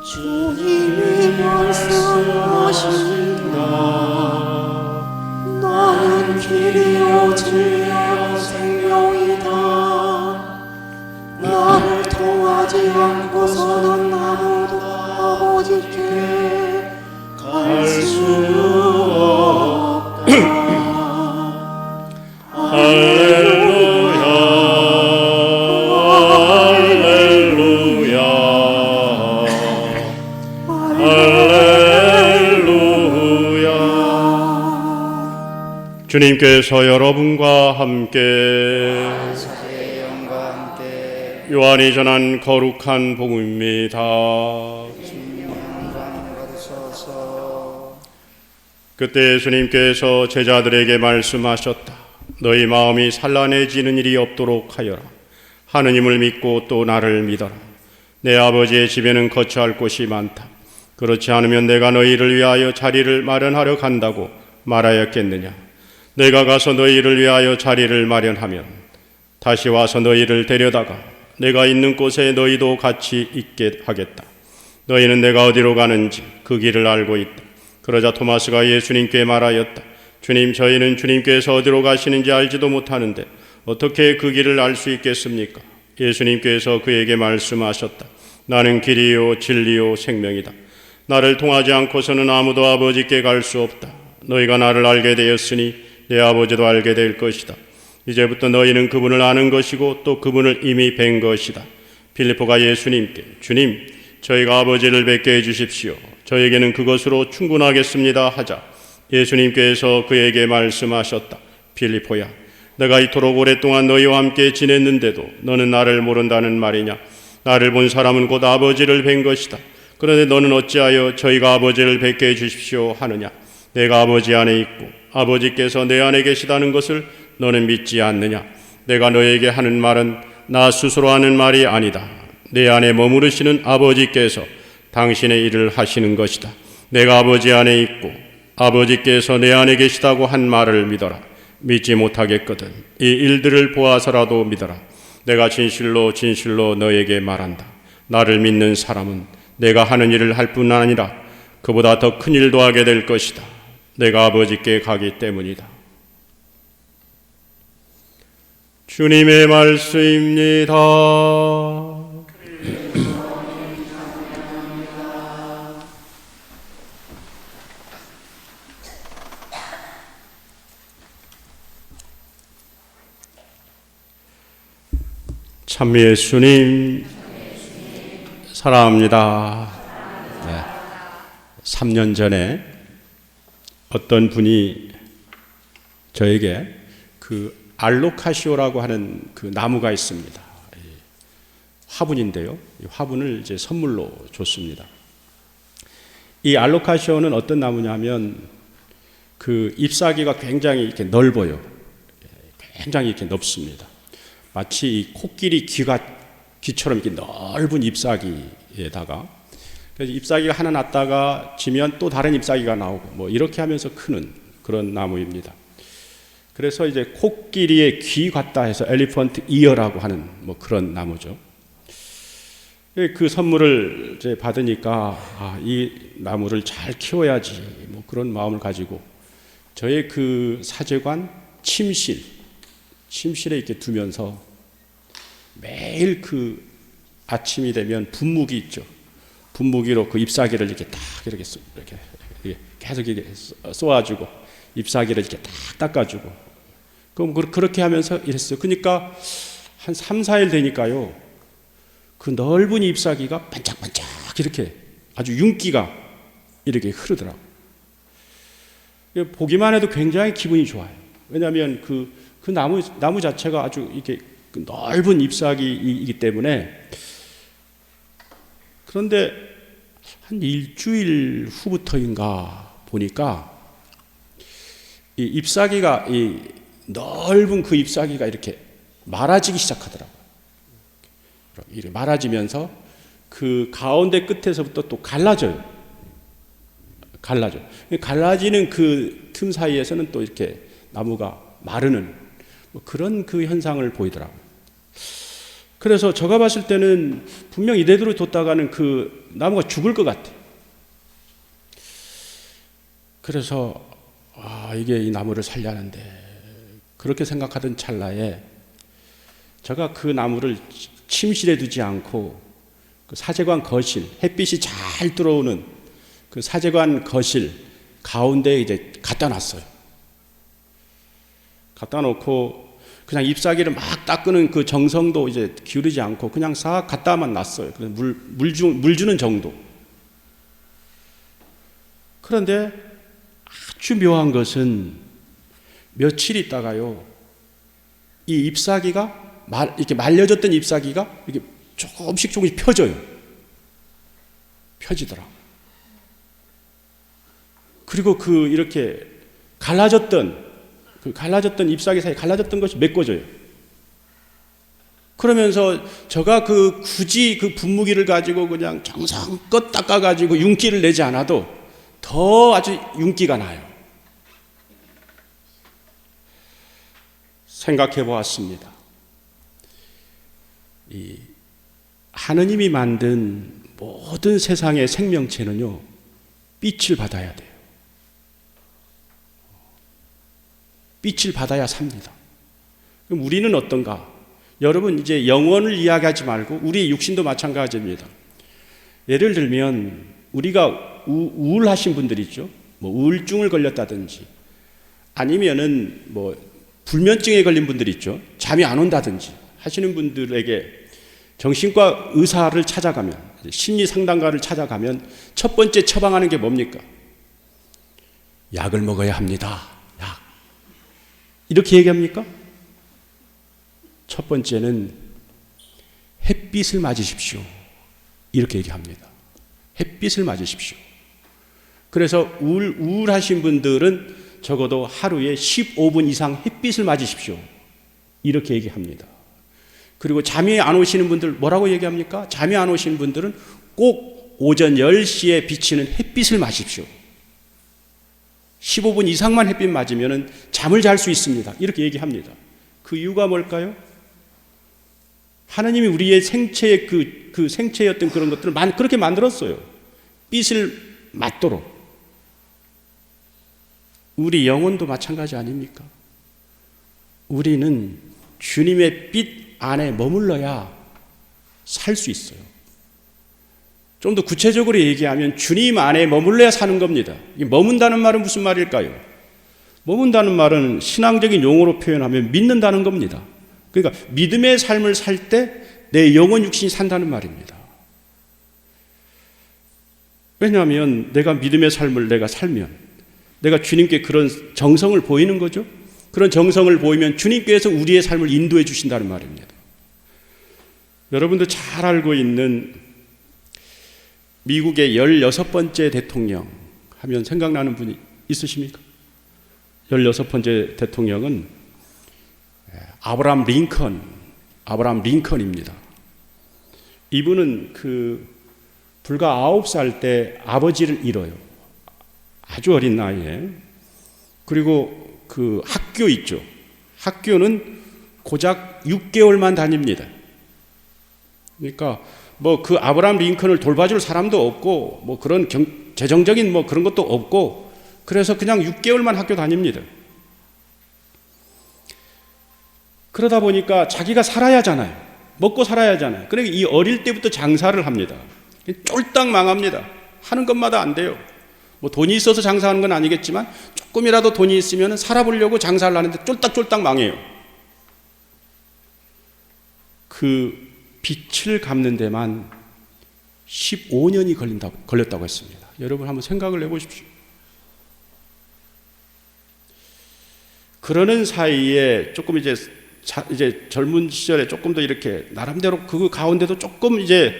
주님이 말씀하신다. 나는 길이요 진리요 생명이다. 나를 통하지 않고서는 아무도 아버지께 갈 수 없다. 할렐루야, 할렐루야, 할렐루야. 주님께서 여러분과 함께 요한이 전한 거룩한 복음입니다. 그때 예수님께서 제자들에게 말씀하셨다. 너희 마음이 산란해지는 일이 없도록 하여라. 하느님을 믿고 또 나를 믿어라. 내 아버지의 집에는 거처할 곳이 많다. 그렇지 않으면 내가 너희를 위하여 자리를 마련하려 간다고 말하였겠느냐. 내가 가서 너희를 위하여 자리를 마련하면 다시 와서 너희를 데려다가 내가 있는 곳에 너희도 같이 있게 하겠다. 너희는 내가 어디로 가는지 그 길을 알고 있다. 그러자 토마스가 예수님께 말하였다. 주님, 저희는 주님께서 어디로 가시는지 알지도 못하는데 어떻게 그 길을 알 수 있겠습니까? 예수님께서 그에게 말씀하셨다. 나는 길이요 진리요 생명이다. 나를 통하지 않고서는 아무도 아버지께 갈 수 없다. 너희가 나를 알게 되었으니 내 아버지도 알게 될 것이다. 이제부터 너희는 그분을 아는 것이고 또 그분을 이미 뵌 것이다. 빌립보가 예수님께 주님, 저희가 아버지를 뵙게 해주십시오. 저에게는 그것으로 충분하겠습니다 하자 예수님께서 그에게 말씀하셨다. 빌립보야, 내가 이토록 오랫동안 너희와 함께 지냈는데도 너는 나를 모른다는 말이냐? 나를 본 사람은 곧 아버지를 뵌 것이다. 그런데 너는 어찌하여 저희가 아버지를 뵙게 해주십시오 하느냐? 내가 아버지 안에 있고 아버지께서 내 안에 계시다는 것을 너는 믿지 않느냐? 내가 너에게 하는 말은 나 스스로 하는 말이 아니다. 내 안에 머무르시는 아버지께서 당신의 일을 하시는 것이다. 내가 아버지 안에 있고 아버지께서 내 안에 계시다고 한 말을 믿어라. 믿지 못하겠거든 이 일들을 보아서라도 믿어라. 내가 진실로 진실로 너에게 말한다. 나를 믿는 사람은 내가 하는 일을 할 뿐 아니라 그보다 더 큰 일도 하게 될 것이다. 내가 아버지께 가기 때문이다. 주님의 말씀입니다. 참 예수님 사랑합니다. 네. 3년 전에 어떤 분이 저에게 그 알로카시오라고 하는 그 나무가 있습니다. 화분인데요. 이 화분을 이제 선물로 줬습니다. 이 알로카시오는 어떤 나무냐면 그 잎사귀가 굉장히 이렇게 넓어요. 굉장히 이렇게 넓습니다. 마치 이 코끼리 귀처럼 이렇게 넓은 잎사귀에다가 그래서 잎사귀가 하나 났다가 지면 또 다른 잎사귀가 나오고 뭐 이렇게 하면서 크는 그런 나무입니다. 그래서 이제 코끼리의 귀 같다 해서 엘리펀트 이어라고 하는 뭐 그런 나무죠. 그 선물을 이제 받으니까 이 나무를 잘 키워야지 뭐 그런 마음을 가지고 저의 그 사제관 침실에 이렇게 두면서 매일 그 아침이 되면 분무기 있죠. 분무기로 그 잎사귀를 이렇게 딱 이렇게 계속 이렇게 쏘아주고 잎사귀를 이렇게 딱 닦아주고 그럼 그렇게 하면서 이랬어요. 그러니까 한 3, 4일 되니까요. 그 넓은 잎사귀가 반짝반짝 이렇게 아주 윤기가 이렇게 흐르더라고요. 보기만 해도 굉장히 기분이 좋아요. 왜냐하면 그 나무 자체가 아주 이렇게 넓은 잎사귀이기 때문에. 그런데 한 일주일 후부터인가 보니까 이 잎사귀가 이 넓은 그 잎사귀가 이렇게 말아지기 시작하더라고요. 이렇게 말아지면서 그 가운데 끝에서부터 또 갈라져요. 갈라지는 그 틈 사이에서는 또 이렇게 나무가 마르는 뭐 그런 그 현상을 보이더라고요. 그래서 제가 봤을 때는 분명 이대로 뒀다가는 그 나무가 죽을 것 같아요. 그래서 이게 이 나무를 살려는데 그렇게 생각하던 찰나에 제가 그 나무를 침실에 두지 않고 그 사제관 거실, 햇빛이 잘 들어오는 그 사제관 거실 가운데에 이제 갖다 놨어요. 갖다 놓고 그냥 잎사귀를 막 닦는 그 정성도 이제 기울이지 않고 그냥 싹 갖다만 놨어요. 그래서 물 주는 정도. 그런데 아주 묘한 것은 며칠 있다가요, 이 잎사귀가 이렇게 말려졌던 잎사귀가 이렇게 조금씩 펴져요. 펴지더라고. 그리고 이렇게 갈라졌던 잎사귀 사이 갈라졌던 것이 메꿔져요. 그러면서 제가 굳이 분무기를 가지고 그냥 정성껏 닦아가지고 윤기를 내지 않아도 더 아주 윤기가 나요. 생각해 보았습니다. 하느님이 만든 모든 세상의 생명체는요, 빛을 받아야 돼요. 빛을 받아야 삽니다. 그럼 우리는 어떤가? 여러분, 이제 영혼을 이야기하지 말고 우리의 육신도 마찬가지입니다. 예를 들면 우리가 우울하신 분들 있죠. 뭐 우울증을 걸렸다든지 아니면은 뭐 불면증에 걸린 분들 있죠. 잠이 안 온다든지 하시는 분들에게 정신과 의사를 찾아가면, 심리 상담가를 찾아가면 첫 번째 처방하는 게 뭡니까? 약을 먹어야 합니다. 약. 이렇게 얘기합니까? 첫 번째는 햇빛을 맞으십시오. 이렇게 얘기합니다. 햇빛을 맞으십시오. 그래서 우울하신 분들은 적어도 하루에 15분 이상 햇빛을 맞으십시오. 이렇게 얘기합니다. 그리고 잠이 안 오시는 분들 뭐라고 얘기합니까? 잠이 안 오시는 분들은 꼭 오전 10시에 비치는 햇빛을 맞으십시오. 15분 이상만 햇빛 맞으면 잠을 잘 수 있습니다. 이렇게 얘기합니다. 그 이유가 뭘까요? 하나님이 우리의 생체의 그 생체였던 그런 것들을 그렇게 만들었어요. 빛을 맞도록. 우리 영혼도 마찬가지 아닙니까? 우리는 주님의 빛 안에 머물러야 살 수 있어요. 좀 더 구체적으로 얘기하면 주님 안에 머물러야 사는 겁니다. 이 머문다는 말은 무슨 말일까요? 머문다는 말은 신앙적인 용어로 표현하면 믿는다는 겁니다. 그러니까 믿음의 삶을 살 때 내 영혼 육신이 산다는 말입니다. 왜냐하면 내가 믿음의 삶을 내가 살면 내가 주님께 그런 정성을 보이는 거죠. 그런 정성을 보이면 주님께서 우리의 삶을 인도해 주신다는 말입니다. 여러분도 잘 알고 있는 미국의 16번째 대통령 하면 생각나는 분이 있으십니까? 16번째 대통령은 아브라함 링컨입니다. 이분은 불과 9살 때 아버지를 잃어요. 아주 어린 나이에. 그리고 학교 있죠. 학교는 고작 6개월만 다닙니다. 그러니까 아브라함 링컨을 돌봐줄 사람도 없고 그런 재정적인 그런 것도 없고 그래서 그냥 6개월만 학교 다닙니다. 그러다 보니까 자기가 살아야 하잖아요. 먹고 살아야 하잖아요. 그러니까 이 어릴 때부터 장사를 합니다. 쫄딱 망합니다. 하는 것마다 안 돼요. 돈이 있어서 장사하는 건 아니겠지만 조금이라도 돈이 있으면 살아보려고 장사를 하는데 쫄딱 망해요. 빛을 갚는 데만 15년이 걸렸다고 했습니다. 여러분 한번 생각을 해보십시오. 그러는 사이에 조금 이제 젊은 시절에 조금 더 이렇게 나름대로 그 가운데도 조금 이제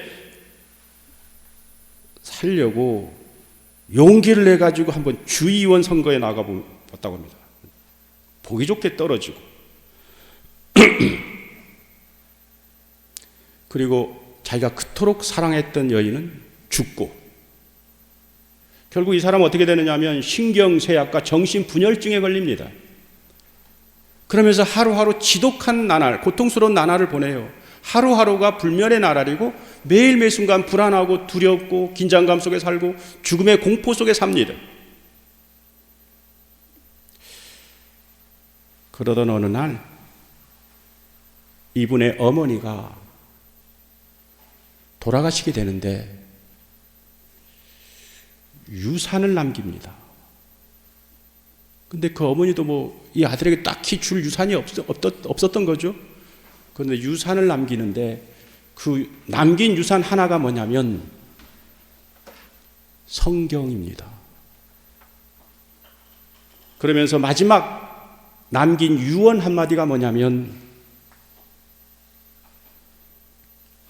살려고 용기를 내가지고 한번 주의원 선거에 나가봤다고 합니다. 보기 좋게 떨어지고 그리고 자기가 그토록 사랑했던 여인은 죽고 결국 이 사람은 어떻게 되느냐 하면 신경쇠약과 정신분열증에 걸립니다. 그러면서 하루하루 지독한 나날, 고통스러운 나날을 보내요. 하루하루가 불멸의 나날이고 매일 매 순간 불안하고 두렵고 긴장감 속에 살고 죽음의 공포 속에 삽니다. 그러던 어느 날 이분의 어머니가 돌아가시게 되는데 유산을 남깁니다. 근데 그 어머니도 이 아들에게 딱히 줄 유산이 없었던 거죠. 그런데 유산을 남기는데 그 남긴 유산 하나가 뭐냐면 성경입니다. 그러면서 마지막 남긴 유언 한마디가 뭐냐면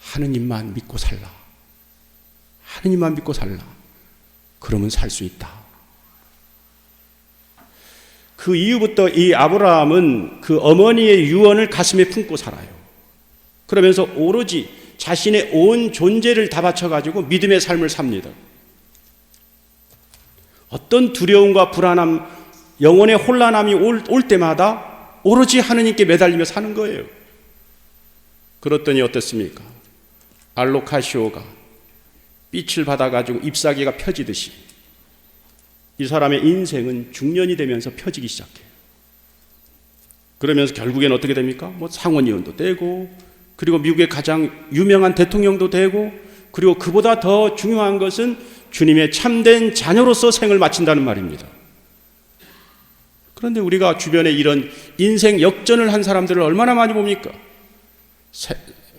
하느님만 믿고 살라. 하느님만 믿고 살라. 그러면 살 수 있다. 그 이후부터 이 아브라함은 그 어머니의 유언을 가슴에 품고 살아요. 그러면서 오로지 자신의 온 존재를 다 바쳐가지고 믿음의 삶을 삽니다. 어떤 두려움과 불안함, 영혼의 혼란함이 올 때마다 오로지 하느님께 매달리며 사는 거예요. 그랬더니 어떻습니까? 알로카시오가 빛을 받아가지고 잎사귀가 펴지듯이 이 사람의 인생은 중년이 되면서 펴지기 시작해요. 그러면서 결국엔 어떻게 됩니까? 뭐 상원의원도 되고, 그리고 미국의 가장 유명한 대통령도 되고, 그리고 그보다 더 중요한 것은 주님의 참된 자녀로서 생을 마친다는 말입니다. 그런데 우리가 주변에 이런 인생 역전을 한 사람들을 얼마나 많이 봅니까?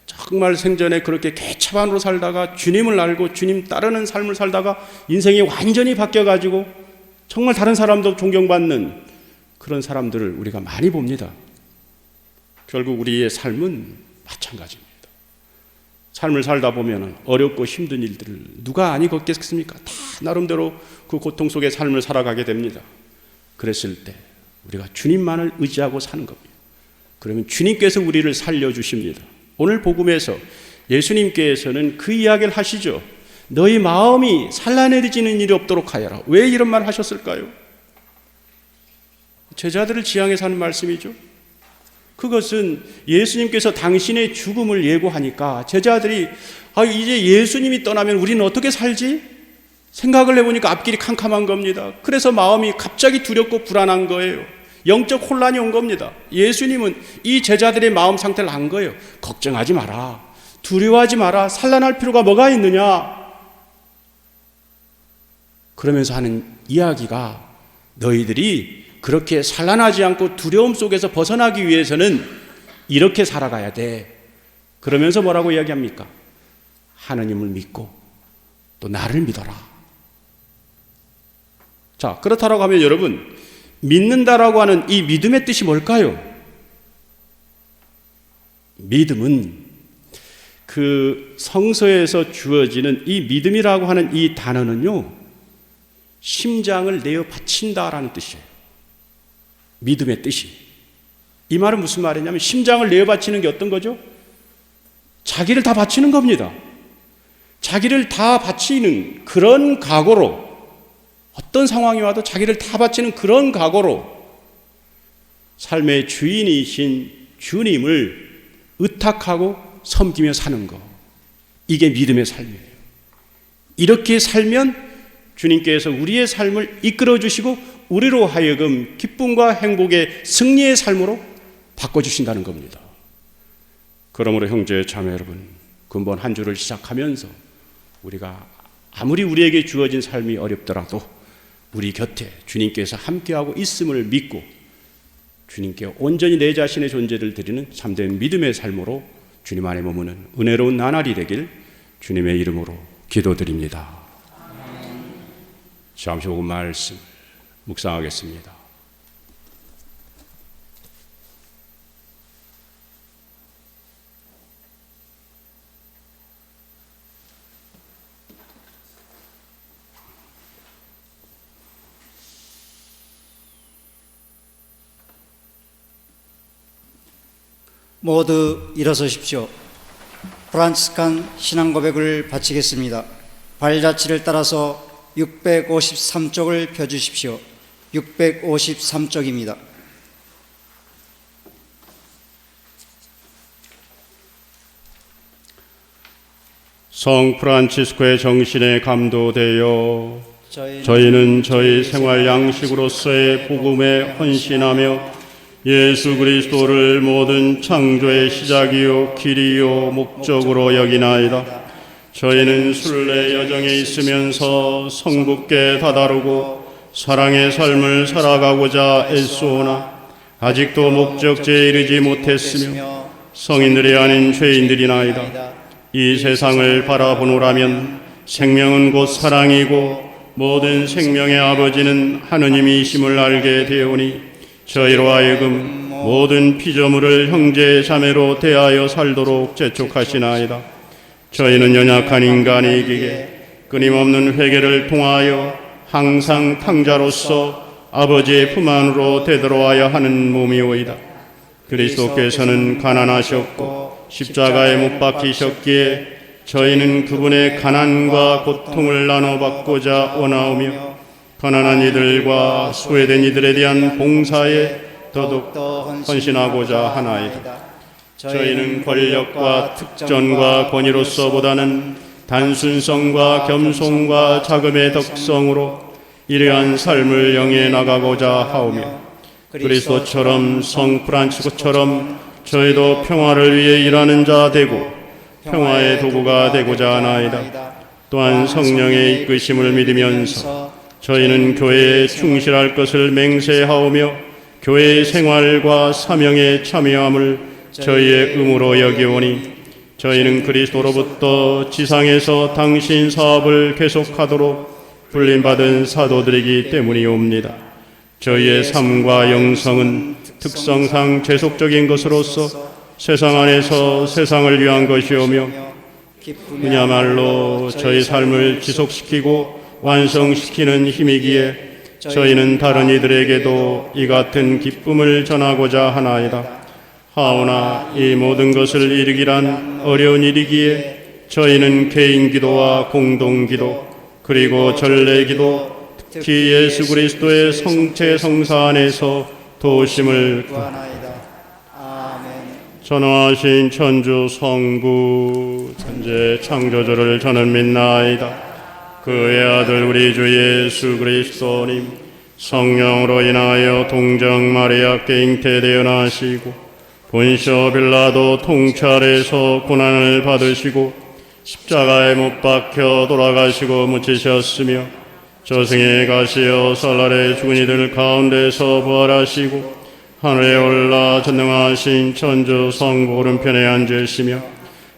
정말 생전에 그렇게 개차반으로 살다가 주님을 알고 주님 따르는 삶을 살다가 인생이 완전히 바뀌어가지고 정말 다른 사람도 존경받는 그런 사람들을 우리가 많이 봅니다. 결국 우리의 삶은 마찬가지입니다. 삶을 살다 보면 어렵고 힘든 일들을 누가 아니 걷겠습니까? 다 나름대로 그 고통 속의 삶을 살아가게 됩니다. 그랬을 때 우리가 주님만을 의지하고 사는 겁니다. 그러면 주님께서 우리를 살려주십니다. 오늘 복음에서 예수님께서는 그 이야기를 하시죠. 너희 마음이 산란해지는 일이 없도록 하여라. 왜 이런 말을 하셨을까요? 제자들을 지향해서 하는 말씀이죠. 그것은 예수님께서 당신의 죽음을 예고하니까 제자들이 이제 예수님이 떠나면 우리는 어떻게 살지? 생각을 해보니까 앞길이 캄캄한 겁니다. 그래서 마음이 갑자기 두렵고 불안한 거예요. 영적 혼란이 온 겁니다. 예수님은 이 제자들의 마음 상태를 안 거예요. 걱정하지 마라. 두려워하지 마라. 산란할 필요가 뭐가 있느냐? 그러면서 하는 이야기가 너희들이 그렇게 산란하지 않고 두려움 속에서 벗어나기 위해서는 이렇게 살아가야 돼. 그러면서 뭐라고 이야기합니까? 하느님을 믿고 또 나를 믿어라. 자, 그렇다라고 하면 여러분, 믿는다라고 하는 이 믿음의 뜻이 뭘까요? 믿음은 그 성서에서 주어지는 이 믿음이라고 하는 이 단어는요, 심장을 내어 바친다라는 뜻이에요. 믿음의 뜻이. 이 말은 무슨 말이냐면 심장을 내어 바치는 게 어떤 거죠? 자기를 다 바치는 겁니다. 자기를 다 바치는 그런 각오로, 어떤 상황이 와도 자기를 다 바치는 그런 각오로 삶의 주인이신 주님을 의탁하고 섬기며 사는 것. 이게 믿음의 삶이에요. 이렇게 살면 주님께서 우리의 삶을 이끌어 주시고 우리로 하여금 기쁨과 행복의 승리의 삶으로 바꿔주신다는 겁니다. 그러므로 형제 자매 여러분, 근본 한 주를 시작하면서 우리가 아무리 우리에게 주어진 삶이 어렵더라도 우리 곁에 주님께서 함께하고 있음을 믿고 주님께 온전히 내 자신의 존재를 드리는 참된 믿음의 삶으로 주님 안에 머무는 은혜로운 나날이 되길 주님의 이름으로 기도드립니다. 잠시 후 말씀 묵상하겠습니다. 모두 일어서십시오. 프란치스칸 신앙 고백을 바치겠습니다. 발자취를 따라서 653쪽을 펴주십시오. 653쪽입니다. 성 프란치스코의 정신에 감도되어 저희는 저희 생활 양식으로서의 복음에 헌신하며 예수 그리스도를 모든 창조의 시작이요 길이요 목적으로 여기나이다. 저희는 순례 여정에 있으면서 성부께 다다르고 사랑의 삶을 살아가고자 애쓰오나 아직도 목적지에 이르지 못했으며 성인들이 아닌 죄인들이나이다. 이 세상을 바라보노라면 생명은 곧 사랑이고 모든 생명의 아버지는 하느님이심을 알게 되오니 저희로 하여금 모든 피조물을 형제 자매로 대하여 살도록 재촉하시나이다. 저희는 연약한 인간이 이기게 끊임없는 회개를 통하여 항상 탕자로서 아버지의 품 안으로 되돌아와야 하는 몸이오이다. 그리스도께서는 가난하셨고 십자가에 못 박히셨기에 저희는 그분의 가난과 고통을 나눠받고자 원하오며 가난한 이들과 소외된 이들에 대한 봉사에 더욱 헌신하고자 하나이다. 저희는 권력과 특전과 권위로서보다는 단순성과 겸손과 자금의 덕성으로 이러한 삶을 영해 나가고자 하오며 그리스도처럼 성 프란치스코처럼 저희도 평화를 위해 일하는 자 되고 평화의 도구가 되고자 하나이다. 또한 성령의 이끄심을 믿으면서 저희는 교회에 충실할 것을 맹세하오며 교회의 생활과 사명에 참여함을 저희의 의무로 여기오니 저희는 그리스도로부터 지상에서 당신 사업을 계속하도록 불림받은 사도들이기 때문이옵니다. 저희의 삶과 영성은 특성상 제속적인 것으로서 세상 안에서 세상을 위한 것이오며 그야말로 저희 삶을 지속시키고 완성시키는 힘이기에 저희는 다른 이들에게도 이 같은 기쁨을 전하고자 하나이다. 하오나 이 모든 것을 이루기란 어려운 일이기에 저희는 개인 기도와 공동 기도 그리고 전례 기도 특히 예수 그리스도의 성체 성사 안에서 도우심을 구하나이다. 전능하신 천주 성부 천재 창조주를 저는 믿나이다. 그의 아들 우리 주 예수 그리스도님 성령으로 인하여 동정 마리아께 잉태되어 나시고 본시오 빌라도 통찰에서 고난을 받으시고 십자가에 못 박혀 돌아가시고 묻히셨으며 저승에 가시어 설날에 죽은 이들 가운데서 부활하시고 하늘에 올라 전능하신 천주 성부 오른편에 앉으시며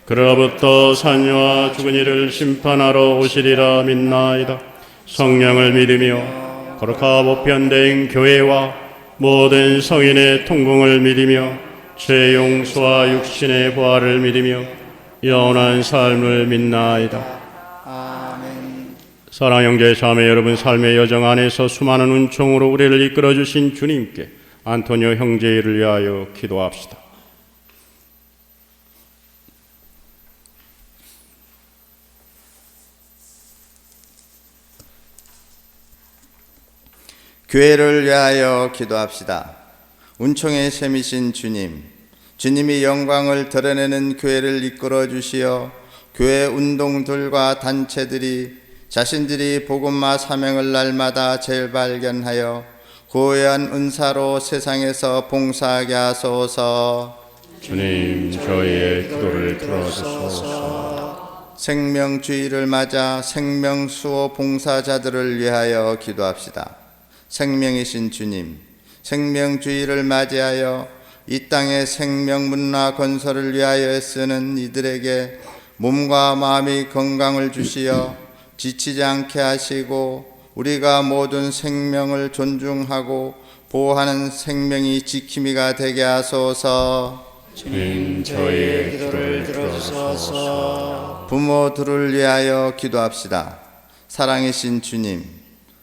그로부터 산유와 죽은 이를 심판하러 오시리라 믿나이다. 성령을 믿으며 거룩하 보편된 교회와 모든 성인의 통공을 믿으며 죄 용서와 육신의 부활을 믿으며 영원한 삶을 믿나이다. 아멘. 사랑 형제 자매 여러분, 삶의 여정 안에서 수많은 은총으로 우리를 이끌어 주신 주님께 안토니오 형제를 위하여 기도합시다. 교회를 위하여 기도합시다. 은총의 셈이신 주님, 주님이 영광을 드러내는 교회를 이끌어 주시어 교회 운동들과 단체들이 자신들이 복음화 사명을 날마다 재발견하여 고귀한 은사로 세상에서 봉사하게 하소서. 주님, 저희의 기도를 들어주소서. 생명주의를 맞아 생명수호 봉사자들을 위하여 기도합시다. 생명이신 주님, 생명주의를 맞이하여 이 땅의 생명문화 건설을 위하여 쓰는 이들에게 몸과 마음의 건강을 주시어 지치지 않게 하시고 우리가 모든 생명을 존중하고 보호하는 생명이 지킴이가 되게 하소서. 주님, 저희의 기도를 들어주소서. 부모들을 위하여 기도합시다. 사랑이신 주님,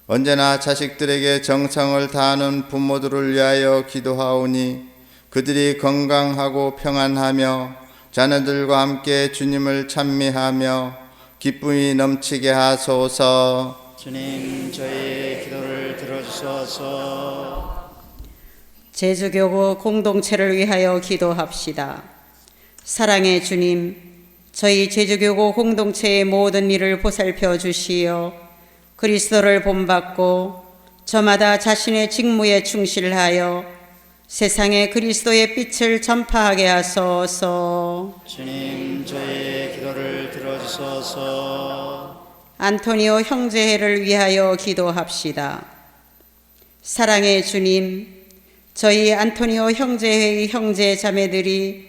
언제나 자식들에게 정성을 다하는 부모들을 위하여 기도하오니 그들이 건강하고 평안하며 자녀들과 함께 주님을 찬미하며 기쁨이 넘치게 하소서. 주님, 저희의 기도를 들어주소서. 제주교구 공동체를 위하여 기도합시다. 사랑의 주님, 저희 제주교구 공동체의 모든 일을 보살펴 주시어 그리스도를 본받고 저마다 자신의 직무에 충실하여 세상에 그리스도의 빛을 전파하게 하소서. 주님, 저희의 기도를 들어주소서. 안토니오 형제회를 위하여 기도합시다. 사랑의 주님, 저희 안토니오 형제회의 형제 자매들이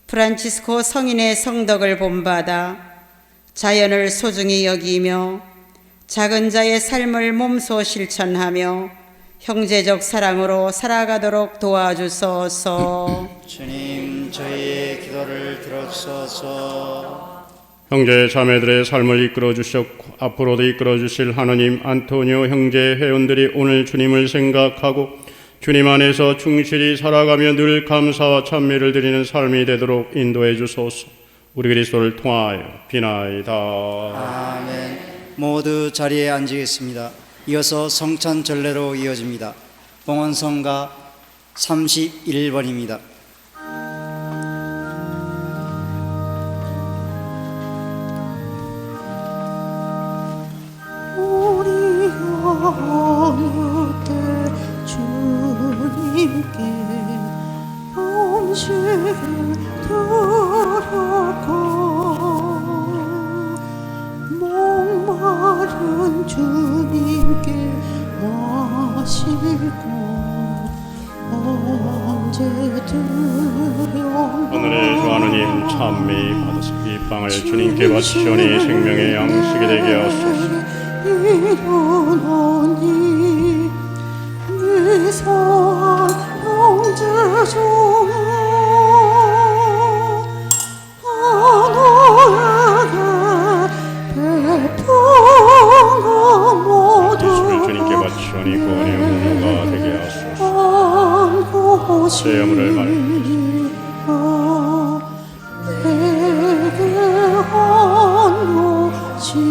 프란치스코 성인의 성덕을 본받아 자연을 소중히 여기며 작은 자의 삶을 몸소 실천하며 형제적 사랑으로 살아가도록 도와주소서. 주님, 저희의 기도를 들어주소서. 형제 자매들의 삶을 이끌어 주셨고 앞으로도 이끌어 주실 하느님, 안토니오 형제 회원들이 오늘 주님을 생각하고 주님 안에서 충실히 살아가며 늘 감사와 찬미를 드리는 삶이 되도록 인도해 주소서. 우리 그리스도를 통하여 비나이다. 아멘. 모두 자리에 앉으겠습니다. 이어서 성찬 전례로 이어집니다. 봉헌성가 31번입니다. 우리 어느 때 주님께 음식을 드렸고 목마른 주님께 마실 것 언제 드렸나. 오늘의 주 하느님 찬미 받으사 이 빵을 주님께 바치시오니 생명의 양식이 되게 하소서. 일어나니 미소한 형제 중에 하나에게 베푼가 모두 예수를 주님께 바치오니 구원의 은혜가 되게 하소서. 제 허물을 내게 한몫이니라.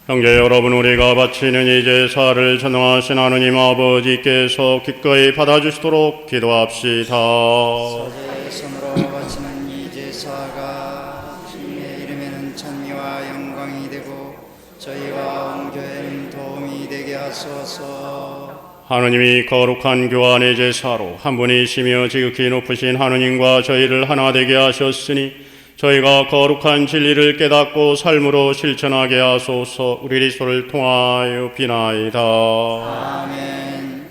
형제 여러분, 우리가 바치는 이 제사를 전능하신 하느님 아버지께서 기꺼이 받아주시도록 기도합시다. 서제의 손으로 바치는 이 제사가 주님의 이름에는 찬미와 영광이 되고 저희와 온 교회는 도움이 되게 하소서. 하느님이 거룩한 교환의 제사로 한 분이시며 지극히 높으신 하느님과 저희를 하나 되게 하셨으니 저희가 거룩한 진리를 깨닫고 삶으로 실천하게 하소서. 우리 그리스도를 통하여 비나이다. 아멘.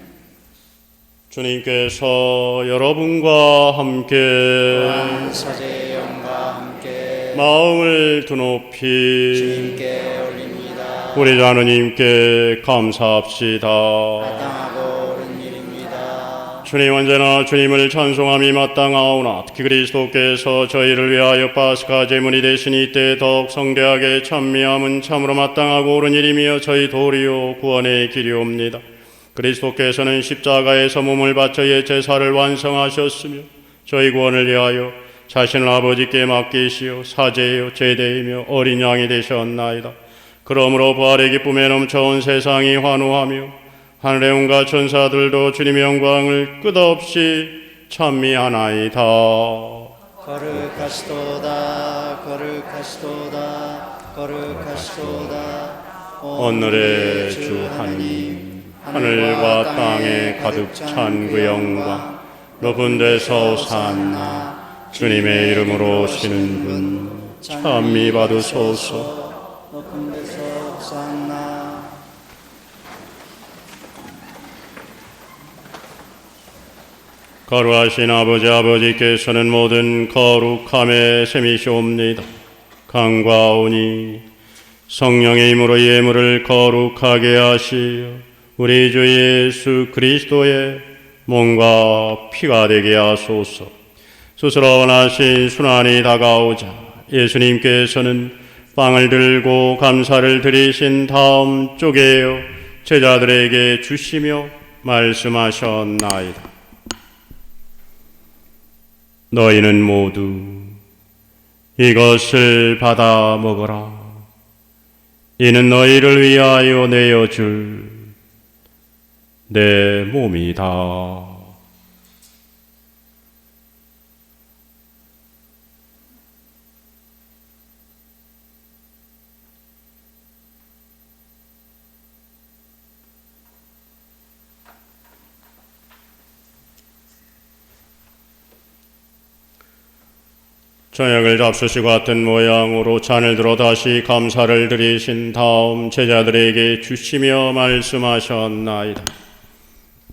주님께서 여러분과 함께 또한 서제의 영과 함께 마음을 드높이 주님께 올립니다. 우리 주 하느님께 감사합시다. 마땅하고 옳은 일입니다. 주님, 언제나 주님을 찬송함이 마땅하오나 특히 그리스도께서 저희를 위하여 파스카 제물이 되신 이때 더욱 성대하게 찬미함은 참으로 마땅하고 옳은 일이며 저희 도리요 구원의 길이옵니다. 그리스도께서는 십자가에서 몸을 바쳐 옛 제사를 완성하셨으며 저희 구원을 위하여 자신을 아버지께 맡기시어 사제요 제대이며 어린 양이 되셨나이다. 그러므로 부활의 기쁨에 넘쳐온 세상이 환호하며 하늘의 온갖 천사들도 주님의 영광을 끝없이 찬미하나이다. 거룩하시도다 거룩하시도다 거룩하시도다. 오늘의 주 하나님, 하늘과 땅에 가득 찬 그 영광, 높은 데서 오산나, 주님의 이름으로 오시는 분 찬미 받으소서. 높은 데서 오산나. 거룩하신 아버지께서는 모든 거룩함의 셈이시옵니다. 강과오니 성령의 힘으로 이 예물을 거룩하게 하시어 우리 주 예수 그리스도의 몸과 피가 되게 하소서. 스스로 원하신 순환이 다가오자 예수님께서는 빵을 들고 감사를 드리신 다음 쪼개어 제자들에게 주시며 말씀하셨나이다. 너희는 모두 이것을 받아 먹어라. 이는 너희를 위하여 내어줄 내 몸이다. 저녁을 잡수시고 같은 모양으로 잔을 들어 다시 감사를 드리신 다음 제자들에게 주시며 말씀하셨나이다.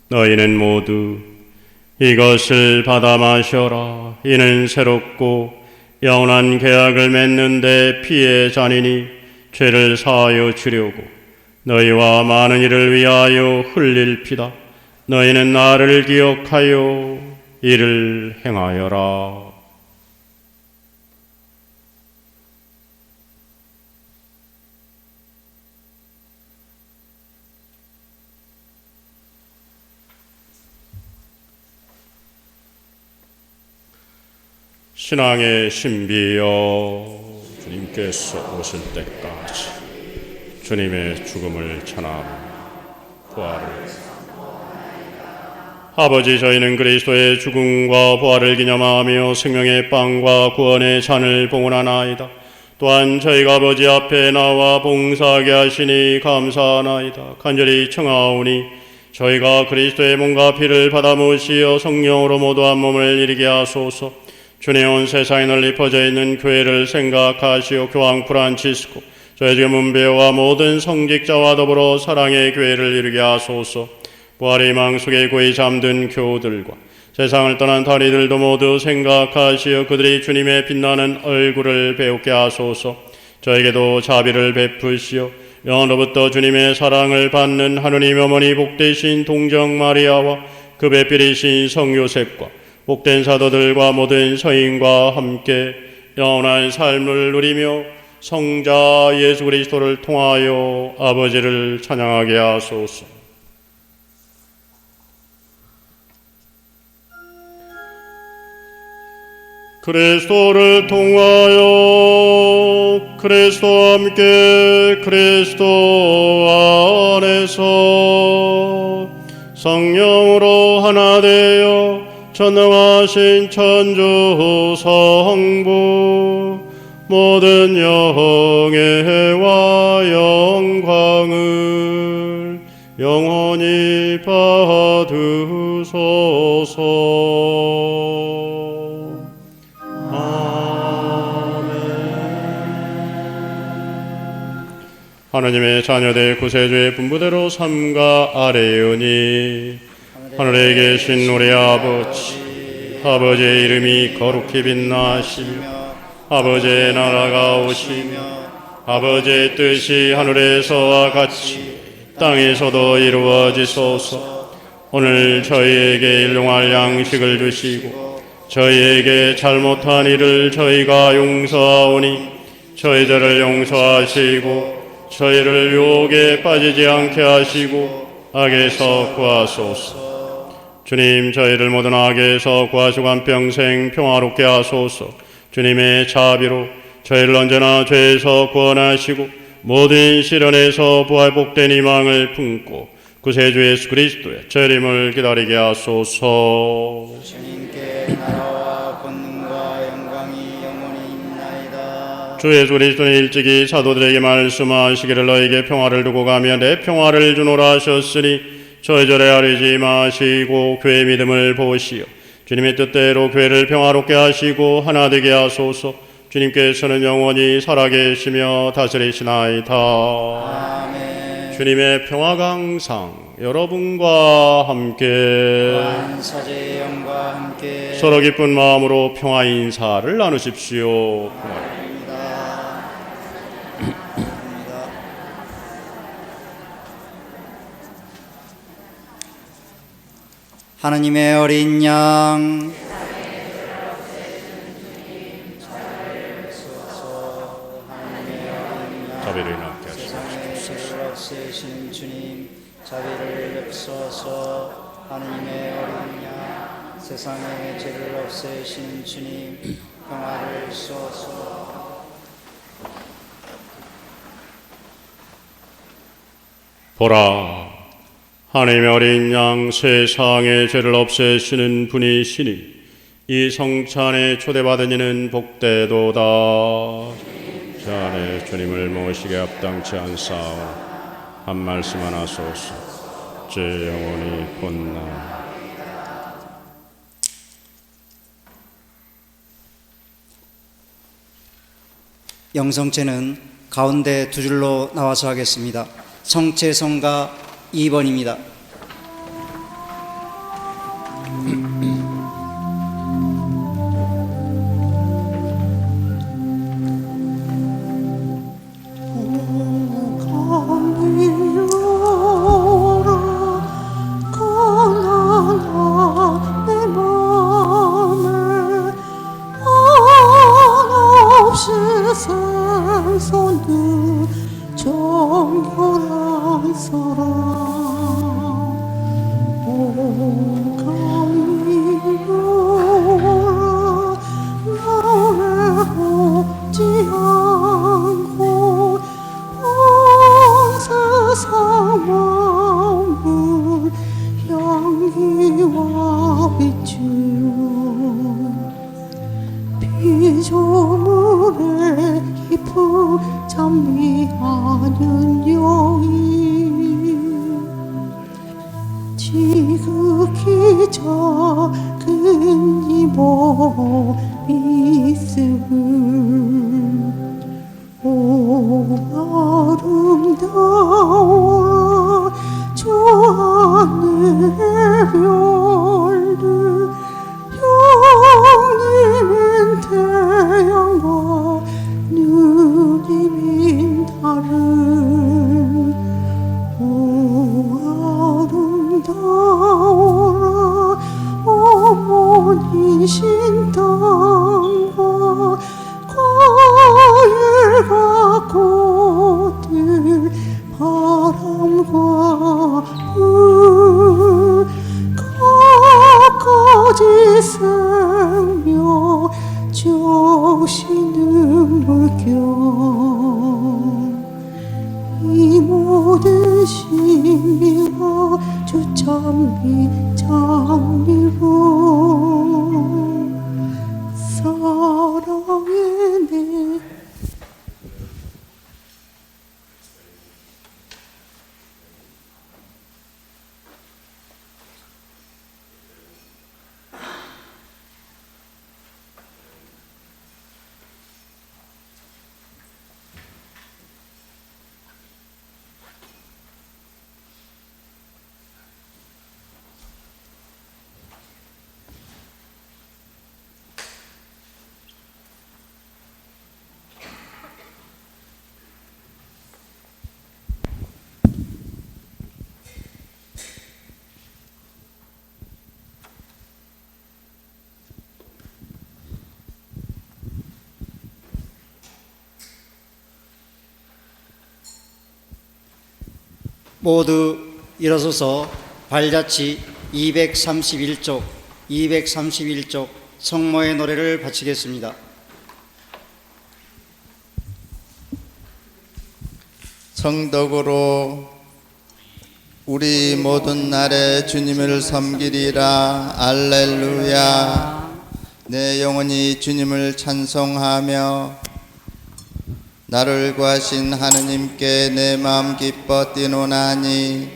너희는 모두 이것을 받아 마셔라. 이는 새롭고 영원한 계약을 맺는 데 피의 잔이니 죄를 사하여 주려고 너희와 많은 이를 위하여 흘릴 피다. 너희는 나를 기억하여 이를 행하여라. 신앙의 신비여, 주님께서 오실 때까지 주님의 죽음을 전하며 부활을 아버지, 저희는 그리스도의 죽음과 부활을 기념하며 생명의 빵과 구원의 잔을 봉헌하나이다. 또한 저희가 아버지 앞에 나와 봉사하게 하시니 감사하나이다. 간절히 청하오니 저희가 그리스도의 몸과 피를 받아 모시어 성령으로 모두 한 몸을 이루게 하소서. 주님, 온 세상에 널리 퍼져 있는 교회를 생각하시어 교황 프란치스코, 저희 지금 문배와 모든 성직자와 더불어 사랑의 교회를 이루게 하소서. 부활의 희망 속에 고이 잠든 교우들과 세상을 떠난 다리들도 모두 생각하시어 그들이 주님의 빛나는 얼굴을 배우게 하소서. 저에게도 자비를 베푸시어 영원로부터 주님의 사랑을 받는 하느님 어머니 복되신 동정 마리아와 그 배필이신 성 요셉과 복된 사도들과 모든 서인과 함께 영원한 삶을 누리며 성자 예수 그리스도를 통하여 아버지를 찬양하게 하소서. 그리스도를 통하여 그리스도와 함께 그리스도 안에서 성령으로 하나 되어 전능하신 천주 성부 모든 영예와 영광을 영원히 받으소서. 하나님의 자녀들 구세주의 분부대로 삼가 아뢰오니 하늘에 계신 우리 아버지, 아버지의 이름이 거룩히 빛나시며 아버지의 나라가 오시며 아버지의 뜻이 하늘에서와 같이 땅에서도 이루어지소서. 오늘 저희에게 일용할 양식을 주시고 저희에게 잘못한 일을 저희가 용서하오니 저희 죄를 용서하시고 저희를 유혹에 빠지지 않게 하시고 악에서 구하소서. 주님, 저희를 모든 악에서 구하시고 한평생 평화롭게 하소서. 주님의 자비로 저희를 언제나 죄에서 구원하시고 모든 시련에서 부활 복된 희망을 품고 구세주 예수 그리스도의 재림을 기다리게 하소서. 주님께 나라와 권능과 영광이 영원히 있나이다. 주 예수 그리스도는 일찍이 사도들에게 말씀하시기를 너에게 평화를 두고 가며 내 평화를 주노라 하셨으니 저희 절에 아뢰지 마시고 교회의 믿음을 보시어 주님의 뜻대로 교회를 평화롭게 하시고 하나 되게 하소서. 주님께서는 영원히 살아계시며 다스리시나이다. 아멘. 주님의 평화가 항상 여러분과 함께 사제의 영과 함께 서로 기쁜 마음으로 평화 인사를 나누십시오. 하나님의 어린 양 자비를 낳게 하시옵소서. 세상의 죄를 없애시는 주님, 자비를 베푸소서. 하나님의 어린 양 세상의 죄를 없애시는 주님, 평화를 주소서. 보라, 하나님의 어린 양 세상의 죄를 없애시는 분이시니 이 성찬에 초대받은 이는 복되도다. 저 안에 주님을 모시게 합당치 않사오. 한 말씀 하나 하소서. 제 영혼이 곧나 영성체는 가운데 두 줄로 나와서 하겠습니다. 성체 성가 2번입니다. 강이여라 강하나 내 세상 손들 정결한 사랑 오감이여라 노래하지 않고 온 세상 만물 향기와 빛을 피조물의 깊은 찬미하는 영이 지극히 작은 이 몸있음을 오 아름다워라 저 하늘의 별들 형님인 태양과 누님인 달은 오 아름다워라 어머니신 땅과 과일과 꽃들 바람과 물 끝까지 생명 주시는 물결 이 모든 신비와 주찬미 장미로 사랑의 내 모두 일어서서 발자취 231쪽 성모의 노래를 바치겠습니다. 성덕으로 우리 모든 날에 주님을 섬기리라. 알렐루야. 내 영혼이 주님을 찬송하며 나를 구하신 하느님께 내 마음 기뻐 뛰노나니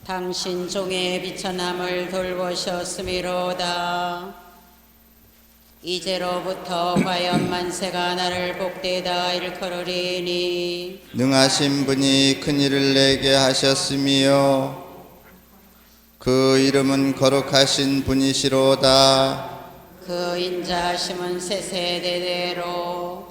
당신 종의 비천함을 돌보셨음이로다. 이제로부터 과연 만세가 나를 복되다 일컬으리니 능하신 분이 큰 일을 내게 하셨으며 그 이름은 거룩하신 분이시로다. 그 인자하심은 세세대대로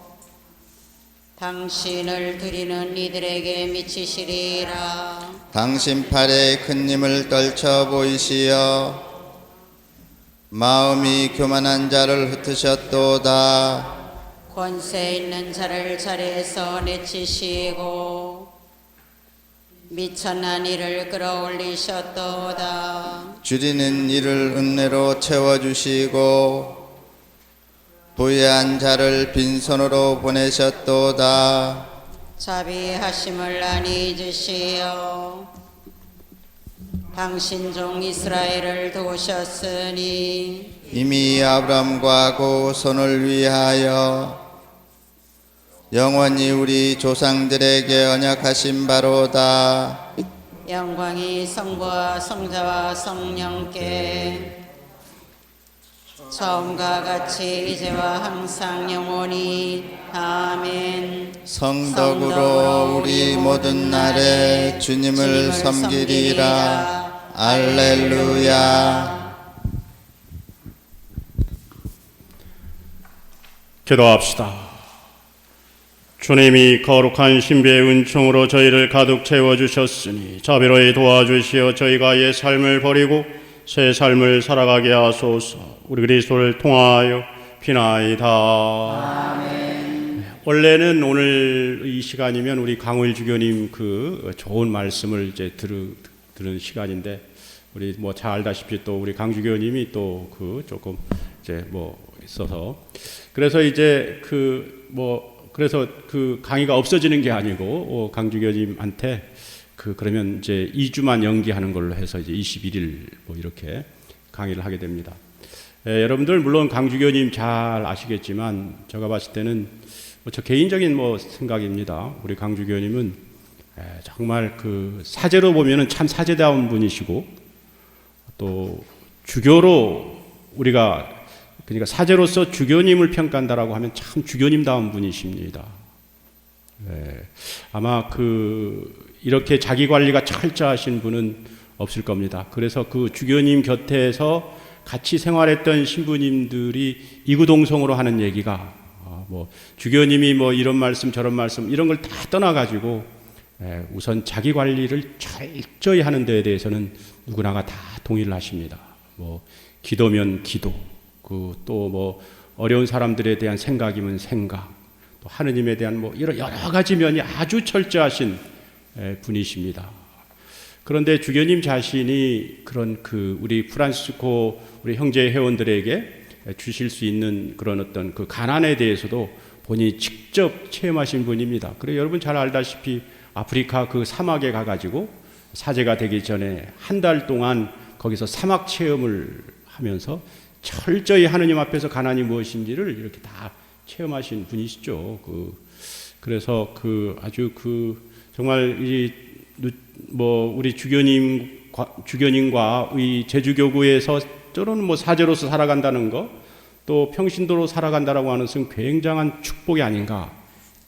당신을 드리는 이들에게 미치시리라. 당신 팔에 큰 힘을 떨쳐 보이시어 마음이 교만한 자를 흩으셨도다. 권세 있는 자를 자리에서 내치시고 미천한 이를 끌어올리셨도다. 줄이는 이를 은혜로 채워주시고 부유한 자를 빈손으로 보내셨도다. 자비하심을 안 잊으시어 당신 종 이스라엘을 도우셨으니 이미 아브람과 그 손을 위하여 영원히 우리 조상들에게 언약하신 바로다. 영광이 성부와 성자와 성령께 처음과 같이 이제와 항상 영원히 아멘. 성덕으로 우리 모든 날에 주님을 섬기리라. 알렐루야. 기도합시다. 주님이 거룩한 신비의 은총으로 저희를 가득 채워주셨으니 자비로이 도와주시어 저희가 옛 삶을 버리고 새 삶을 살아가게 하소서. 우리 그리스도를 통하여 비나이다. 아멘. 원래는 오늘 이 시간이면 우리 강호일 주교님 그 좋은 말씀을 이제 들은 시간인데, 우리 뭐 잘 알다시피 또 우리 강 주교님이 또 그 조금 이제 뭐 있어서, 그래서 이제 그래서 그 강의가 없어지는 게 아니고 강 주교님한테 그러면 이제 2주만 연기하는 걸로 해서 이제 21일 뭐 이렇게 강의를 하게 됩니다. 여러분들 물론 강 주교님 잘 아시겠지만, 제가 봤을 때는 저 개인적인 뭐 생각입니다. 우리 강 주교님은 정말 그 사제로 보면은 참 사제다운 분이시고, 또 주교로 우리가 그러니까 사제로서 주교님을 평가한다라고 하면 참 주교님다운 분이십니다. 아마 이렇게 자기 관리가 철저하신 분은 없을 겁니다. 그래서 그 주교님 곁에서 같이 생활했던 신부님들이 이구동성으로 하는 얘기가 뭐 주교님이 뭐 이런 말씀 저런 말씀 이런 걸 다 떠나가지고 우선 자기 관리를 철저히 하는 데에 대해서는 누구나가 다 동의를 하십니다. 뭐 기도면 기도, 또 뭐 어려운 사람들에 대한 생각이면 생각, 또 하느님에 대한 뭐 이런 여러 가지 면이 아주 철저하신 분이십니다. 그런데 주교님 자신이 그런 우리 프란시스코 우리 형제 회원들에게 주실 수 있는 그런 어떤 그 가난에 대해서도 본인이 직접 체험하신 분입니다. 그래 여러분 잘 알다시피 아프리카 그 사막에 가가지고 사제가 되기 전에 한 달 동안 거기서 사막 체험을 하면서 철저히 하느님 앞에서 가난이 무엇인지를 이렇게 다 체험하신 분이시죠. 그래서 아주 정말 우리 주교님과 이 제주교구에서 저런 뭐 사제로서 살아간다는 거, 또 평신도로 살아간다라고 하는 것은 굉장한 축복이 아닌가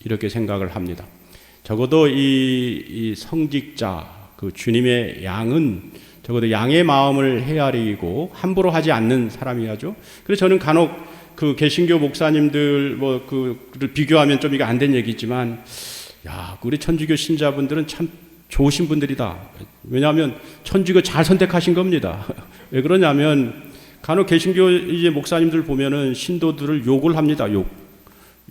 이렇게 생각을 합니다. 적어도 이 성직자 주님의 양은 적어도 양의 마음을 헤아리고 함부로 하지 않는 사람이야죠. 그래서 저는 간혹 개신교 목사님들 그를 비교하면 좀 이게 안 된 얘기지만, 우리 천주교 신자분들은 참 좋으신 분들이다. 왜냐하면 천주교 잘 선택하신 겁니다. 왜 그러냐면 간혹 개신교 이제 목사님들 보면은 신도들을 욕을 합니다.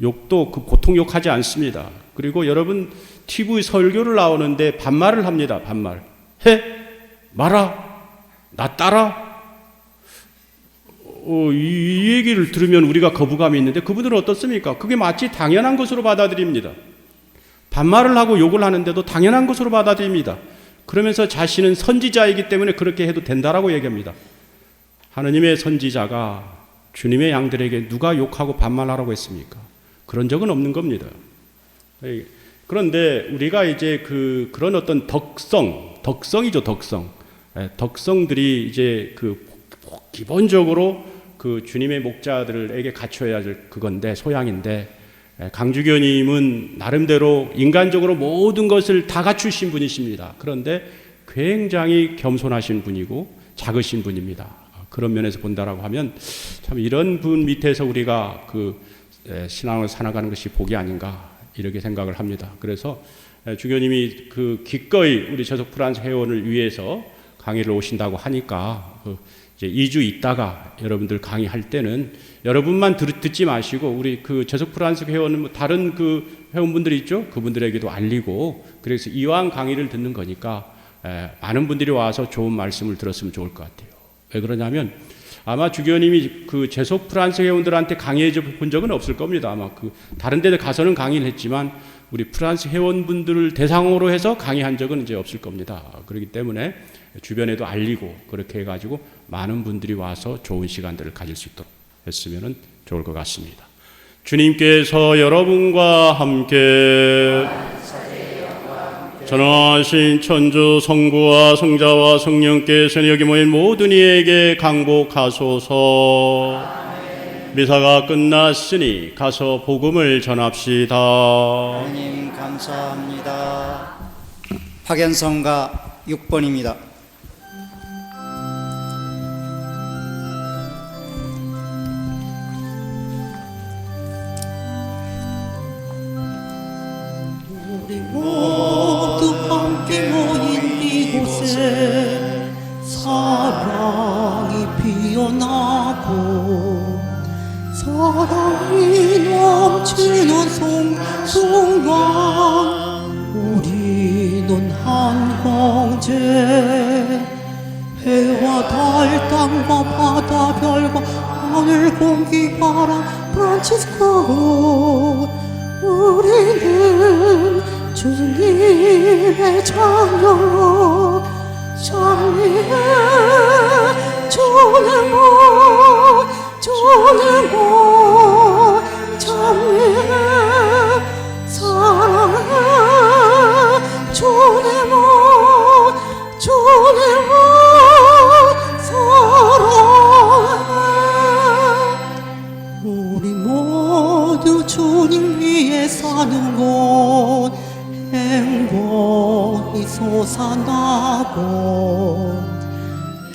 욕도 보통 욕하지 않습니다. 그리고 여러분 TV 설교를 나오는데 반말을 합니다. 반말. 해? 말아? 나 따라? 이 얘기를 들으면 우리가 거부감이 있는데 그분들은 어떻습니까? 그게 마치 당연한 것으로 받아들입니다. 반말을 하고 욕을 하는데도 당연한 것으로 받아들입니다. 그러면서 자신은 선지자이기 때문에 그렇게 해도 된다라고 얘기합니다. 하느님의 선지자가 주님의 양들에게 누가 욕하고 반말하라고 했습니까? 그런 적은 없는 겁니다. 그런데 우리가 이제 그런 어떤 덕성이죠, 덕성들이 이제 기본적으로 주님의 목자들에게 갖춰야 할 그건데, 소양인데, 강주교님은 나름대로 인간적으로 모든 것을 다 갖추신 분이십니다. 그런데 굉장히 겸손하신 분이고 작으신 분입니다. 그런 면에서 본다라고 하면 참 이런 분 밑에서 우리가 신앙을 살아가는 것이 복이 아닌가 이렇게 생각을 합니다. 그래서 주교님이 기꺼이 우리 저속 프란스 회원을 위해서 강의를 오신다고 하니까 이제 2주 있다가 여러분들 강의할 때는 여러분만 듣지 마시고 우리 저속 프란스 회원은 다른 회원분들이 있죠. 그분들에게도 알리고, 그래서 이왕 강의를 듣는 거니까 많은 분들이 와서 좋은 말씀을 들었으면 좋을 것 같아요. 왜 그러냐면 아마 주교님이 제속 프란스 회원들한테 강의해 본 적은 없을 겁니다. 아마 다른 데 가서는 강의를 했지만 우리 프랑스 회원분들을 대상으로 해서 강의한 적은 이제 없을 겁니다. 그렇기 때문에 주변에도 알리고 그렇게 해가지고 많은 분들이 와서 좋은 시간들을 가질 수 있도록 했으면 좋을 것 같습니다. 주님께서 여러분과 함께 전하신 천주 성부와 성자와 성령께서는 여기 모인 모든 이에게 강복하소서. 미사가 끝났으니 가서 복음을 전합시다. 하나님 감사합니다. 파견성가 6번입니다. 우리 모두 함께 모인 이곳에 사랑이 피어나고 사랑이 넘쳐 넘치는 송수강 우리는 한 형제 해와 달 땅과 바다 별과 하늘 공기 바람 프란치스코 우리는 주님의 자녀 장미의 주님의 주님의 장미의 사랑의 주님의 주님의 사랑의 우리 모두 주님 위에 사는 곳 행복이 솟아나고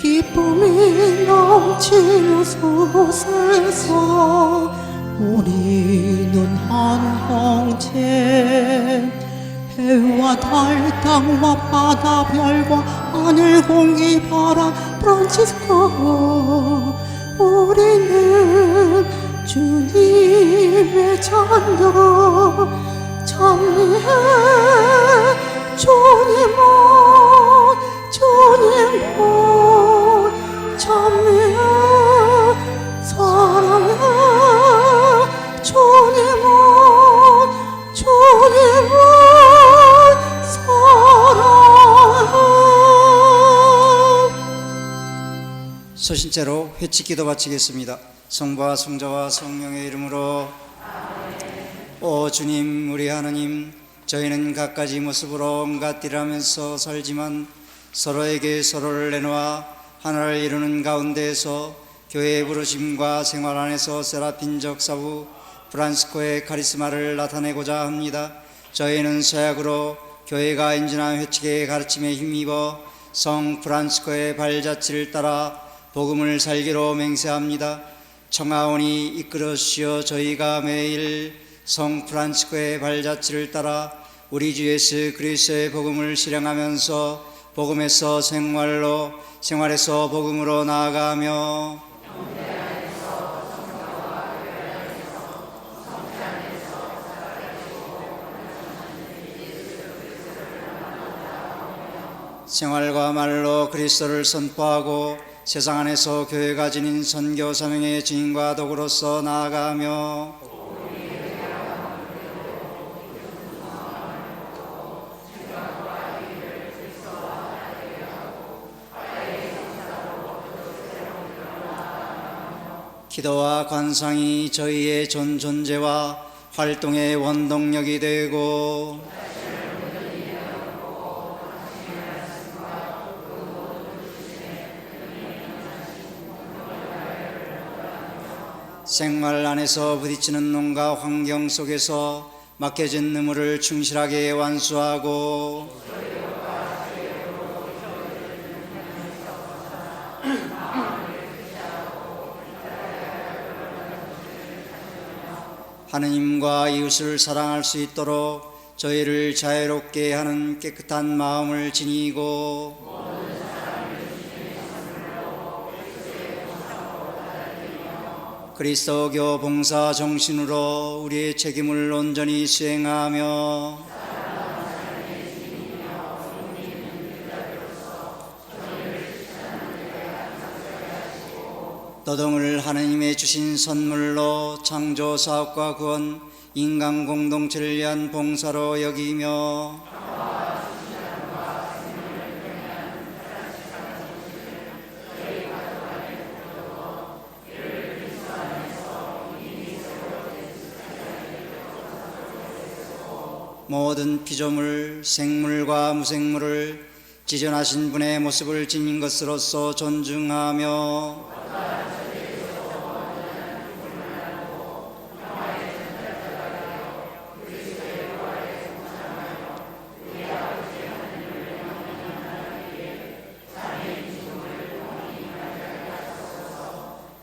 기쁨이 넘치는 곳에서 우리는 한 형제 해와 달 땅과 바다 별과 하늘 공기 바람 프란치스코 우리는 주님의 자녀 장미의 주님의 주님의 장미의 사랑의 주님의 주님의 사랑 서신체로 회칙기도 바치겠습니다. 성부와 성자와 성령의 이름으로. 오 주님, 우리 하나님, 저희는 갖가지 모습으로 온갖 일을 하면서 살지만 서로에게 서로를 내놓아 하나를 이루는 가운데에서 교회의 부르심과 생활 안에서 세라핀적 사부 프란시스코의 카리스마를 나타내고자 합니다. 저희는 서약으로 교회가 인준한 회칙의 가르침에 힘입어 성 프란시스코의 발자취를 따라 복음을 살기로 맹세합니다. 청하오니 이끌어 주시어 저희가 매일 성 프란시스코의 발자취를 따라 우리 주 예수 그리스도의 복음을 실행하면서 복음에서 생활로, 생활에서 복음으로 나아가며 생활과 말로 그리스도를 선포하고 세상 안에서 교회가 지닌 선교 사명의 증인과 도구로서 나아가며 기도와 관상이 저희의 전 존재와 활동의 원동력이 되고 생활 안에서 부딪히는 온갖 환경 속에서 맡겨진 의무를 충실하게 완수하고 하느님과 이웃을 사랑할 수 있도록 저희를 자유롭게 하는 깨끗한 마음을 지니고 그리스도교 봉사 정신으로 우리의 책임을 온전히 수행하며 너동을 하느님의 주신 선물로 창조 사업과 구원, 인간 공동체를 위한 봉사로 여기며 모든 피조물, 생물과 무생물을 지존하신 분의 모습을 지닌 것으로서 존중하며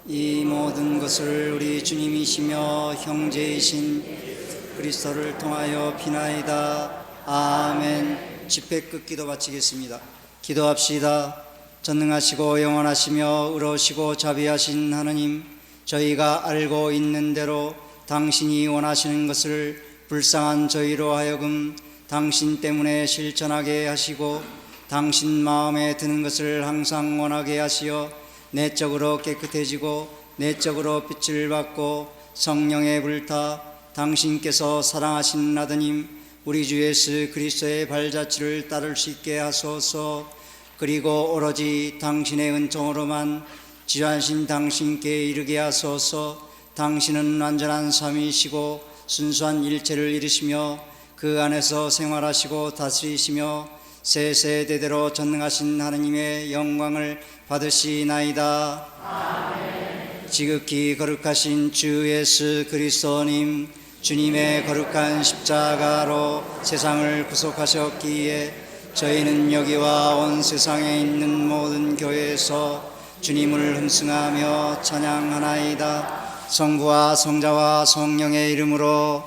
이 모든 것을 우리 주님이시며 형제이신 그리스도를 통하여 비나이다. 아멘. 집회끝 기도 바치겠습니다. 기도합시다. 전능하시고 영원하시며 의로우시고 자비하신 하느님, 저희가 알고 있는 대로 당신이 원하시는 것을 불쌍한 저희로 하여금 당신 때문에 실천하게 하시고 당신 마음에 드는 것을 항상 원하게 하시어 내적으로 깨끗해지고 내적으로 빛을 받고 성령에 불타 당신께서 사랑하신 아드님 우리 주 예수 그리스도의 발자취를 따를 수 있게 하소서. 그리고 오로지 당신의 은총으로만 지존하신 당신께 이르게 하소서. 당신은 완전한 삼위이시고 순수한 일체를 이루시며 그 안에서 생활하시고 다스리시며 세세대대로 전능하신 하느님의 영광을 받으시나이다. 아멘. 지극히 거룩하신 주 예수 그리스도님, 주님의 거룩한 십자가로 세상을 구속하셨기에 저희는 여기와 온 세상에 있는 모든 교회에서 주님을 hum승하며 찬양하나이다. 성부와 성자와 성령의 이름으로